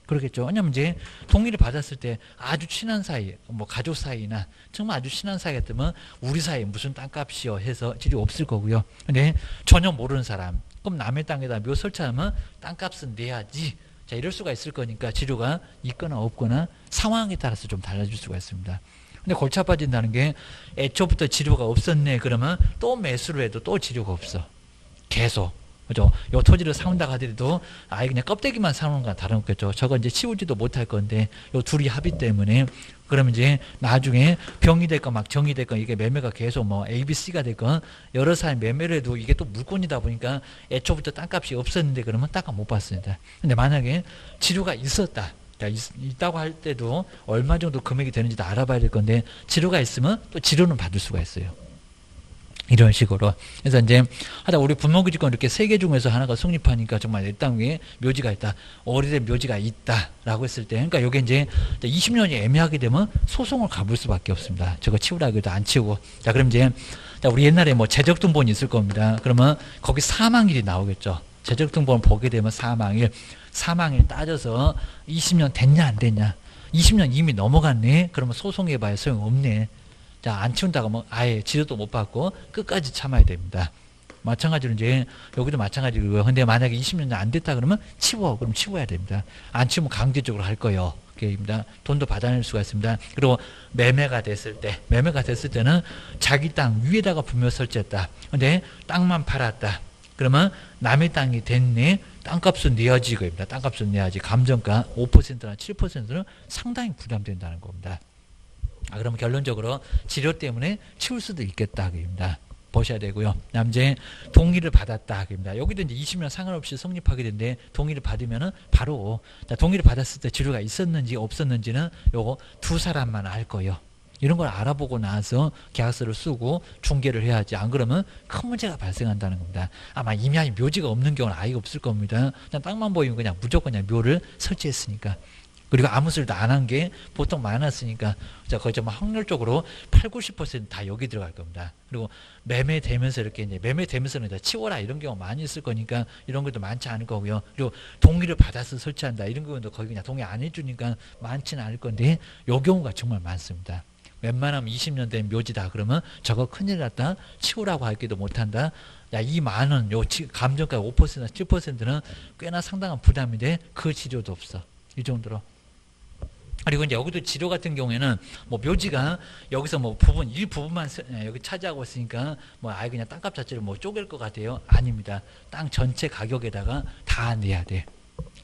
그러겠죠. 왜냐면 이제 동의를 받았을 때 아주 친한 사이, 뭐 가족 사이나 정말 아주 친한 사이 같으면 우리 사이 무슨 땅값이요 해서 질이 없을 거고요. 근데 전혀 모르는 사람, 그럼 남의 땅에다 묘 설치하면 땅값은 내야지. 자, 이럴 수가 있을 거니까 치료가 있거나 없거나 상황에 따라서 좀 달라질 수가 있습니다. 근데 골치 아파진다는 게 애초부터 치료가 없었네. 그러면 또 매수를 해도 또 치료가 없어. 계속. 그죠? 요 토지를 사온다 하더라도 아예 그냥 껍데기만 사오는 건 다름없겠죠. 저거 이제 치우지도 못할 건데 요 둘이 합의 때문에 그러면 이제 나중에 병이 됐건 막 정이 됐건 이게 매매가 계속 뭐 A, B, C가 됐건 여러 사람이 매매를 해도 이게 또 물건이다 보니까 애초부터 땅값이 없었는데 그러면 땅값 못 받습니다. 근데 만약에 치료가 있었다. 있다고 할 때도 얼마 정도 금액이 되는지도 알아봐야 될 건데 치료가 있으면 또 치료는 받을 수가 있어요. 이런 식으로. 그래서 이제 하다 우리 분묘기지권 이렇게 세 개 중에서 하나가 성립하니까 정말 내 땅 위에 묘지가 있다. 오래된 묘지가 있다라고 했을 때, 그러니까 요게 이제 20년이 애매하게 되면 소송을 가볼 수밖에 없습니다. 저거 치우라고 해도 안 치우고. 자, 그럼 이제 우리 옛날에 뭐 재적등본이 있을 겁니다. 그러면 거기 사망일이 나오겠죠. 재적등본 보게 되면 사망일 따져서 20년 됐냐 안 됐냐. 20년 이미 넘어갔네. 그러면 소송해봐야 소용없네. 자, 안 치운다고 하면 아예 지도도 못 받고 끝까지 참아야 됩니다. 마찬가지로 이제 여기도 마찬가지고요. 근데 만약에 20년 안 됐다 그러면 치워. 그럼 치워야 됩니다. 안 치우면 강제적으로 할 거예요. 그게입니다. 돈도 받아낼 수가 있습니다. 그리고 매매가 됐을 때는 자기 땅 위에다가 분묘 설치했다. 근데 땅만 팔았다. 그러면 남의 땅이 됐네. 땅값은 내야지 이거입니다. 땅값은 내야지. 감정가 5%나 7%는 상당히 부담된다는 겁니다. 그러면 결론적으로 치료 때문에 치울 수도 있겠다. 그입니다. 보셔야 되고요. 남제 동의를 받았다. 그입니다. 여기도 이제 20년 상관없이 성립하게 되는데 동의를 받으면은 바로 동의를 받았을 때 치료가 있었는지 없었는지는 요거 두 사람만 알 거예요. 이런 걸 알아보고 나서 계약서를 쓰고 중개를 해야지. 안 그러면 큰 문제가 발생한다는 겁니다. 아마 이미 묘지가 없는 경우는 아예 없을 겁니다. 그냥 땅만 보이면 그냥 무조건 그냥 묘를 설치했으니까. 그리고 아무 소리도 안 한 게 보통 많았으니까 거의 좀 확률적으로 80~90% 다 여기 들어갈 겁니다. 그리고 매매되면서 이렇게 이제 매매되면서는 이제 치워라 이런 경우 많이 있을 거니까 이런 것도 많지 않을 거고요. 그리고 동의를 받아서 설치한다 이런 경우도 거의 그냥 동의 안 해주니까 많지는 않을 건데 요 경우가 정말 많습니다. 웬만하면 20년 된 묘지다 그러면 저거 큰일 났다 치우라고 하기도 못한다. 야, 이 많은 요 감정가 5%나 7%는 꽤나 상당한 부담인데 그 치료도 없어. 이 정도로. 그리고 이제 여기도 지료 같은 경우에는 뭐 묘지가 여기서 뭐 일부분만 여기 차지하고 있으니까 뭐 아예 그냥 땅값 자체를 뭐 쪼갤 것 같아요. 아닙니다. 땅 전체 가격에다가 다 내야 돼.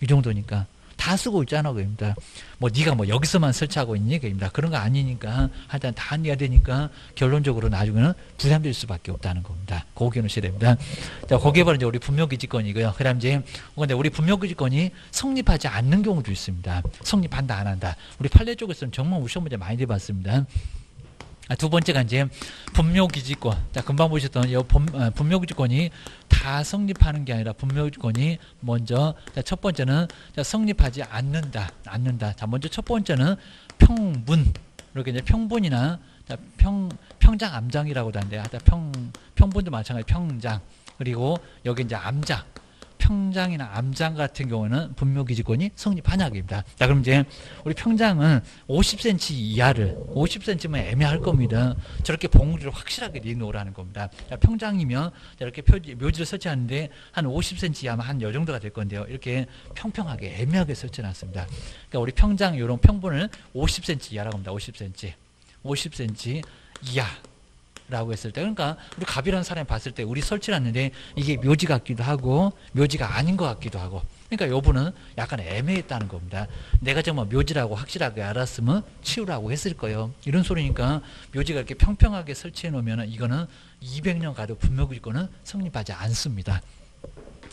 이 정도니까. 다 쓰고 있잖아, 그입니다. 뭐 네가 뭐 여기서만 설치하고 있니, 그입니다. 그런 거 아니니까 하여튼 다 내야 되니까 결론적으로 나중에는 부담될 수밖에 없다는 겁니다. 그거 기억하셔야 됩니다. 자, 거기에 바로 이제 우리 분묘기지권이고요. 그다음 이제 근데 우리 분묘기지권이 성립하지 않는 경우도 있습니다. 성립한다, 안 한다. 우리 판례 쪽에서는 정말 시험 문제 많이 내봤습니다. 두 번째가 이제 분묘기지권. 자, 금방 보셨던 이 분묘기지권이 다 성립하는 게 아니라 분묘기지권이 먼저 첫 번째는 성립하지 않는다. 자, 먼저 첫 번째는 평분. 이렇게 이제 평분이나 평장 암장이라고도 하는데 평분도 마찬가지 평장. 그리고 여기 이제 암장. 평장이나 암장 같은 경우는 분묘기지권이 성립하냐입니다. 자, 그럼 이제 우리 평장은 50cm 이하를 50cm면 애매할 겁니다. 저렇게 봉우리를 확실하게 내놓으라는 겁니다. 자, 평장이면 이렇게 묘지를 설치하는데 한 50cm 이하면 한 요 정도가 될 건데요. 이렇게 평평하게 애매하게 설치해놨습니다. 그러니까 우리 평장 이런 평분을 50cm 이하라고 합니다. 50cm 이하. 라고 했을 때, 그러니까 우리 갑이라는 사람이 봤을 때 우리 설치를 했는데 이게 묘지 같기도 하고 묘지가 아닌 것 같기도 하고, 그러니까 요분은 약간 애매했다는 겁니다. 내가 정말 묘지라고 확실하게 알았으면 치우라고 했을 거예요. 이런 소리니까 묘지가 이렇게 평평하게 설치해 놓으면 이거는 200년 가도 분묘기지권은 성립하지 않습니다.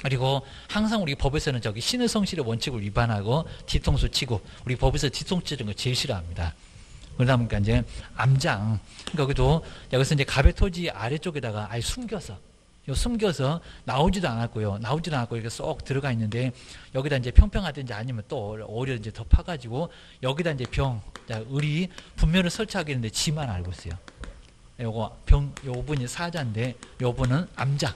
그리고 항상 우리 법에서는 저기 신의 성실의 원칙을 위반하고 뒤통수 치고, 우리 법에서 뒤통수 치는 거 제일 싫어합니다. 그러다 보니까 이제 암장, 거기도 여기서 이제 갑의 토지 아래쪽에다가 아예 숨겨서 나오지도 않았고요. 이렇게 쏙 들어가 있는데 여기다 이제 평평하든지 아니면 또 오히려 이제 더 파가지고 여기다 이제 을이 분묘를 설치하겠는데 지만 알고 있어요. 요분이 사자인데 요분은 암장.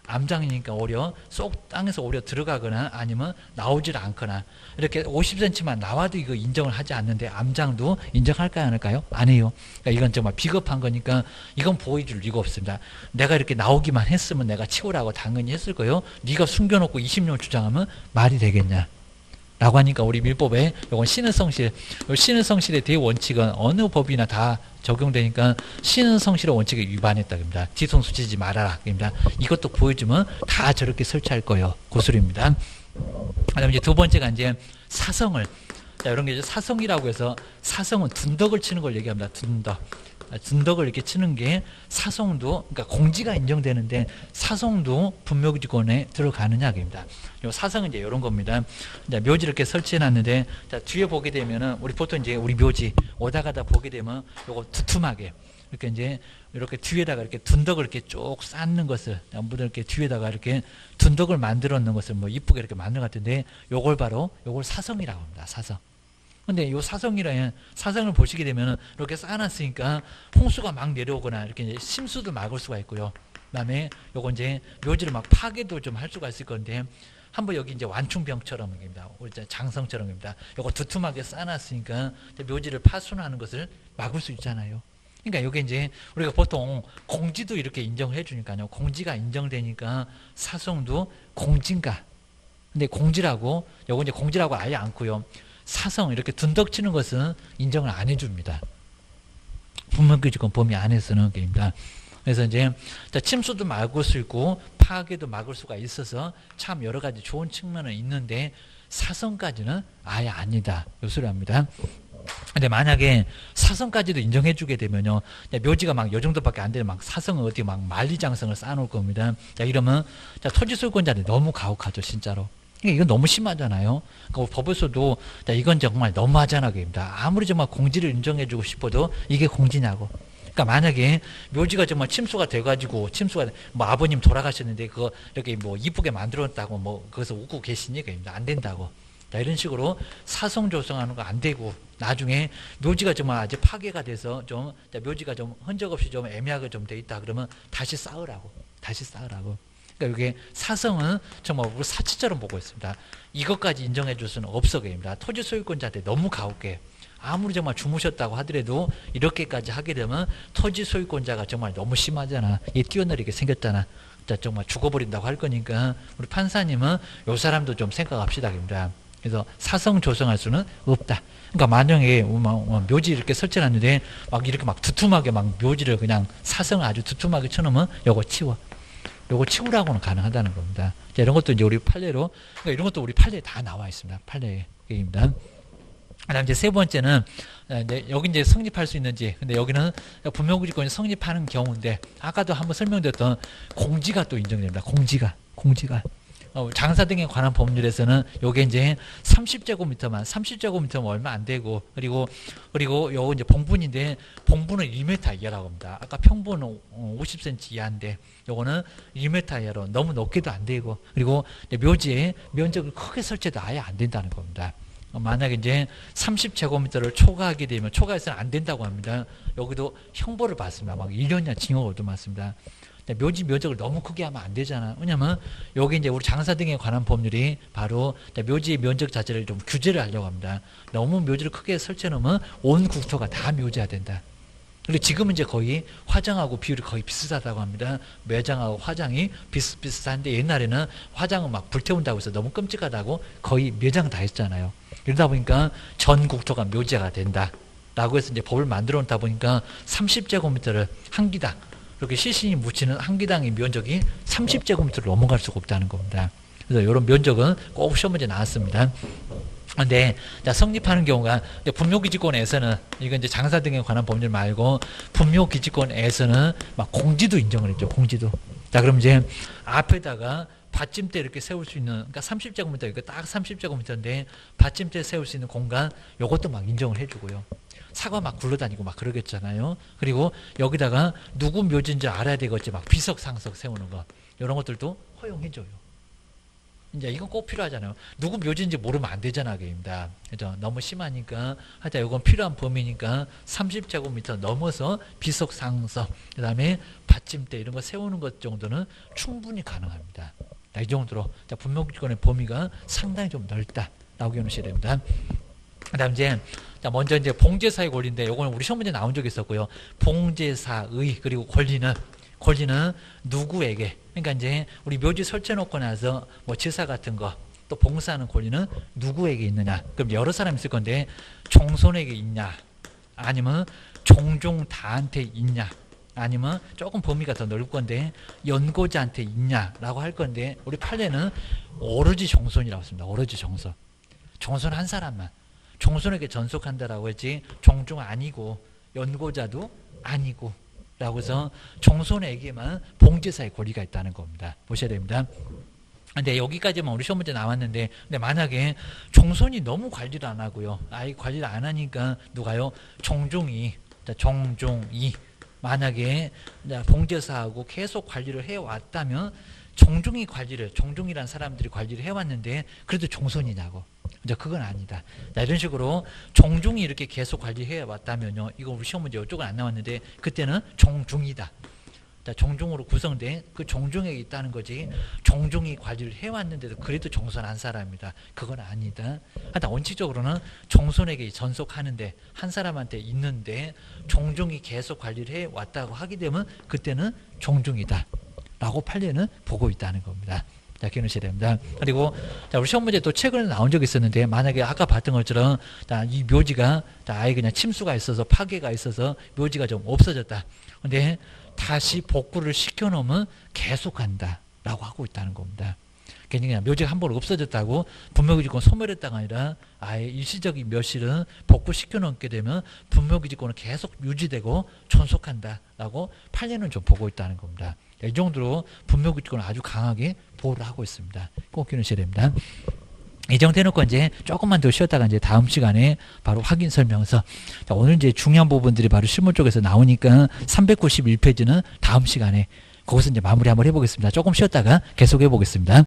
암장이니까 오히려 쏙 땅에서 오히려 들어가거나 아니면 나오질 않거나 이렇게 50cm만 나와도 이거 인정을 하지 않는데 암장도 인정할까요? 안 할까요? 안 해요. 그러니까 이건 정말 비겁한 거니까 이건 보여줄 리가 없습니다. 내가 이렇게 나오기만 했으면 내가 치우라고 당연히 했을 거예요. 네가 숨겨놓고 20년 주장하면 말이 되겠냐? 라고 하니까 우리 밀법에 이건 신의 성실, 신의 성실의 대원칙은 어느 법이나 다 적용되니까 신의 성실의 원칙에 위반했다. 그럽니다. 뒤통수 치지 말아라. 그럽니다. 이것도 보여주면 다 저렇게 설치할 거예요. 고술입니다. 그다음에 이제 두 번째가 이제 사성을. 자, 이런 게 이제 사성이라고 해서 사성은 둔덕을 치는 걸 얘기합니다. 둔덕. 둔덕을 이렇게 치는 게 사성도, 그러니까 공지가 인정되는데 사성도 분묘기지권에 들어가느냐 입니다. 요 사성은 이제 이런 겁니다. 자, 묘지 이렇게 설치해 놨는데, 자, 뒤에 보게 되면은, 우리 보통 이제 우리 묘지 오다 가다 보게 되면 요거 두툼하게, 이렇게 이제 이렇게 뒤에다가 이렇게 둔덕을 이렇게 쭉 쌓는 것을, 전부 이렇게 뒤에다가 이렇게 둔덕을 만들어 놓는 것을 뭐 이쁘게 이렇게 만든 것 같은데, 요걸 바로, 요걸 사성이라고 합니다. 사성. 근데 이 사성이라는 사성을 보시게 되면 이렇게 쌓아놨으니까 홍수가 막 내려오거나 이렇게 이제 심수도 막을 수가 있고요. 그다음에 요거 이제 묘지를 막 파괴도 좀 할 수가 있을 건데 한번 여기 이제 완충병처럼입니다. 우리 장성처럼입니다. 요거 두툼하게 쌓아놨으니까 묘지를 파손하는 것을 막을 수 있잖아요. 그러니까 이게 이제 우리가 보통 공지도 이렇게 인정을 해주니까요. 공지가 인정되니까 사성도 공진가. 근데 공지라고 요거 이제 공지라고 아예 않고요. 사성 이렇게 둔덕 치는 것은 인정을 안 해줍니다. 분명규칙권 범위 안에서는 게입니다. 그래서 이제 침수도 막을 수 있고 파괴도 막을 수가 있어서 참 여러 가지 좋은 측면은 있는데 사성까지는 아예 아니다. 요 소리 합니다. 근데 만약에 사성까지도 인정해주게 되면요, 묘지가 막 요 정도밖에 안 되는 막 사성을 어디 막 만리장성을 쌓아놓을 겁니다. 자, 이러면 자, 토지소유권자들이 너무 가혹하죠, 진짜로. 이건 너무 심하잖아요. 그러니까 법에서도 이건 정말 너무하잖아. 아무리 정말 공지를 인정해주고 싶어도 이게 공지냐고. 그러니까 만약에 묘지가 정말 침수가 돼가지고 침수가 뭐 아버님 돌아가셨는데 그거 이렇게 뭐 이쁘게 만들었다고 뭐 거기서 웃고 계시니 안 된다고. 자, 이런 식으로 사성 조성하는 거 안 되고 나중에 묘지가 정말 아주 파괴가 돼서 좀 묘지가 좀 흔적 없이 좀 애매하게 좀 돼 있다 그러면 다시 쌓으라고. 다시 쌓으라고. 그러니까 이게 사성은 정말 우리 사치처럼 보고 있습니다. 이것까지 인정해 줄 수는 없어 보입니다. 토지 소유권자한테 너무 가혹해. 아무리 정말 주무셨다고 하더라도 이렇게까지 하게 되면 토지 소유권자가 정말 너무 심하잖아. 얘 뛰어내리게 생겼잖아. 정말 죽어버린다고 할 거니까 우리 판사님은 요 사람도 좀 생각합시다. 입니다. 그래서 사성 조성할 수는 없다. 그러니까 만약에 묘지 이렇게 설치해놨는데 막 이렇게 막 두툼하게 막 묘지를 그냥 사성을 아주 두툼하게 쳐놓으면 요거 치워. 요거 치우라고는 가능하다는 겁니다. 자, 이런 것도 이제 우리 판례로, 그러니까 이런 것도 우리 판례에 다 나와 있습니다. 판례입니다. 그다음 이제 세 번째는 여기 이제 성립할 수 있는지, 근데 여기는 분묘구지권이 성립하는 경우인데 아까도 한번 설명드렸던 공지가 또 인정됩니다. 공지가. 장사 등에 관한 법률에서는 요게 이제 30제곱미터면 얼마 안 되고, 그리고 요거 이제 봉분인데, 봉분은 1m 이하라고 합니다. 아까 평분은 50cm 이하인데, 요거는 1m 이하로 너무 높게도 안 되고, 그리고 묘지에 면적을 크게 설치해도 아예 안 된다는 겁니다. 만약에 이제 30제곱미터를 초과하게 되면, 초과해서는 안 된다고 합니다. 여기도 형벌을 받습니다. 막 1년이나 징역을 얻어맞습니다. 묘지 면적을 너무 크게 하면 안 되잖아. 왜냐면 여기 이제 우리 장사 등에 관한 법률이 바로 묘지의 면적 자체를 좀 규제를 하려고 합니다. 너무 묘지를 크게 설치해 놓으면 온 국토가 다 묘지화 된다. 그리고 지금은 이제 거의 화장하고 비율이 거의 비슷하다고 합니다. 매장하고 화장이 비슷한데 옛날에는 화장은 막 불태운다고 해서 너무 끔찍하다고 거의 매장 다 했잖아요. 이러다 보니까 전 국토가 묘지화가 된다. 라고 해서 이제 법을 만들어 놓다 보니까 30제곱미터를 한 기당 이렇게 시신이 묻히는 한 기당의 면적이 30제곱미터를 넘어갈 수가 없다는 겁니다. 그래서 이런 면적은 꼭 시험 문제 나왔습니다. 근데 성립하는 경우가 분묘기지권에서는 이건 이제 장사 등에 관한 법률 말고 분묘기지권에서는 막 공지도 인정을 했죠. 공지도. 자, 그럼 이제 앞에다가 받침대 이렇게 세울 수 있는, 그러니까 30제곱미터, 그러니까 딱 30제곱미터인데 받침대 세울 수 있는 공간, 요것도 막 인정을 해주고요. 사과 막 굴러다니고 막 그러겠잖아요. 그리고 여기다가 누구 묘지인지 알아야 되겠지, 막 비석상석 세우는 거, 이런 것들도 허용해줘요. 이제 이건 꼭 필요하잖아요. 누구 묘지인지 모르면 안 되잖아, 게임다. 그죠? 너무 심하니까 하여튼 이건 필요한 범위니까 30제곱미터 넘어서 비석상석, 그 다음에 받침대 이런 거 세우는 것 정도는 충분히 가능합니다. 이 정도로 분묘기지권의 범위가 상당히 좀 넓다라고 기억하셔야 됩니다. 그다음 이제 먼저 이제 봉제사의 권리인데 요거는 우리 시험 문제 나온 적이 있었고요. 봉제사의 그리고 권리는 누구에게, 그러니까 이제 우리 묘지 설치해 놓고 나서 뭐 제사 같은 거 또 봉사하는 권리는 누구에게 있느냐. 그럼 여러 사람이 있을 건데 종손에게 있냐, 아니면 종종 다한테 있냐, 아니면 조금 범위가 더 넓을 건데 연고자한테 있냐라고 할 건데 우리 판례는 오로지 종손이라고 했습니다. 오로지 종손. 종손 한 사람만. 종손에게 전속한다라고 했지 종종 아니고 연고자도 아니고 라고 해서 종손에게만 봉제사의 권리가 있다는 겁니다. 보셔야 됩니다. 근데 여기까지만 우리 시험 문제 나왔는데, 근데 만약에 종손이 너무 관리를 안 하고요. 아예 관리를 안 하니까 누가요? 종종이 만약에 봉제사하고 계속 관리를 해왔다면 종종이란 사람들이 관리를 해왔는데 그래도 종손이냐고. 이제 그건 아니다. 이런 식으로 종종이 이렇게 계속 관리해 왔다면요. 이거 우리 시험 문제 이쪽은 안 나왔는데 그때는 종중이다. 종종으로 구성된 그 종종에게 있다는 거지. 종종이 관리를 해왔는데도 그래도 종손 한 사람이다. 그건 아니다. 하여튼 원칙적으로는 종손에게 전속하는데 한 사람한테 있는데 종종이 계속 관리를 해왔다고 하게 되면 그때는 종종이다. 라고 판례는 보고 있다는 겁니다. 자, 기억하셔야 됩니다. 그리고 우리 시험 문제 또 최근에 나온 적이 있었는데 만약에 아까 봤던 것처럼 이 묘지가 아예 그냥 침수가 있어서 파괴가 있어서 묘지가 좀 없어졌다. 근데 다시 복구를 시켜놓으면 계속한다 라고 하고 있다는 겁니다. 그냥 묘지가 한 번 없어졌다고 분묘기지권 소멸했다가 아니라 아예 일시적인 묘실은 복구시켜 놓게 되면 분묘기지권은 계속 유지되고 존속한다 라고 판례는 좀 보고 있다는 겁니다. 이 정도로 분묘기지권을 아주 강하게 보호를 하고 있습니다. 꼭 기억하셔야 됩니다. 이 정도 해놓고 이제 조금만 더 쉬었다가 이제 다음 시간에 바로 확인 설명서. 자, 오늘 이제 중요한 부분들이 바로 실무 쪽에서 나오니까 391페이지는 다음 시간에 거기서 이제 마무리 한번 해보겠습니다. 조금 쉬었다가 계속 해보겠습니다.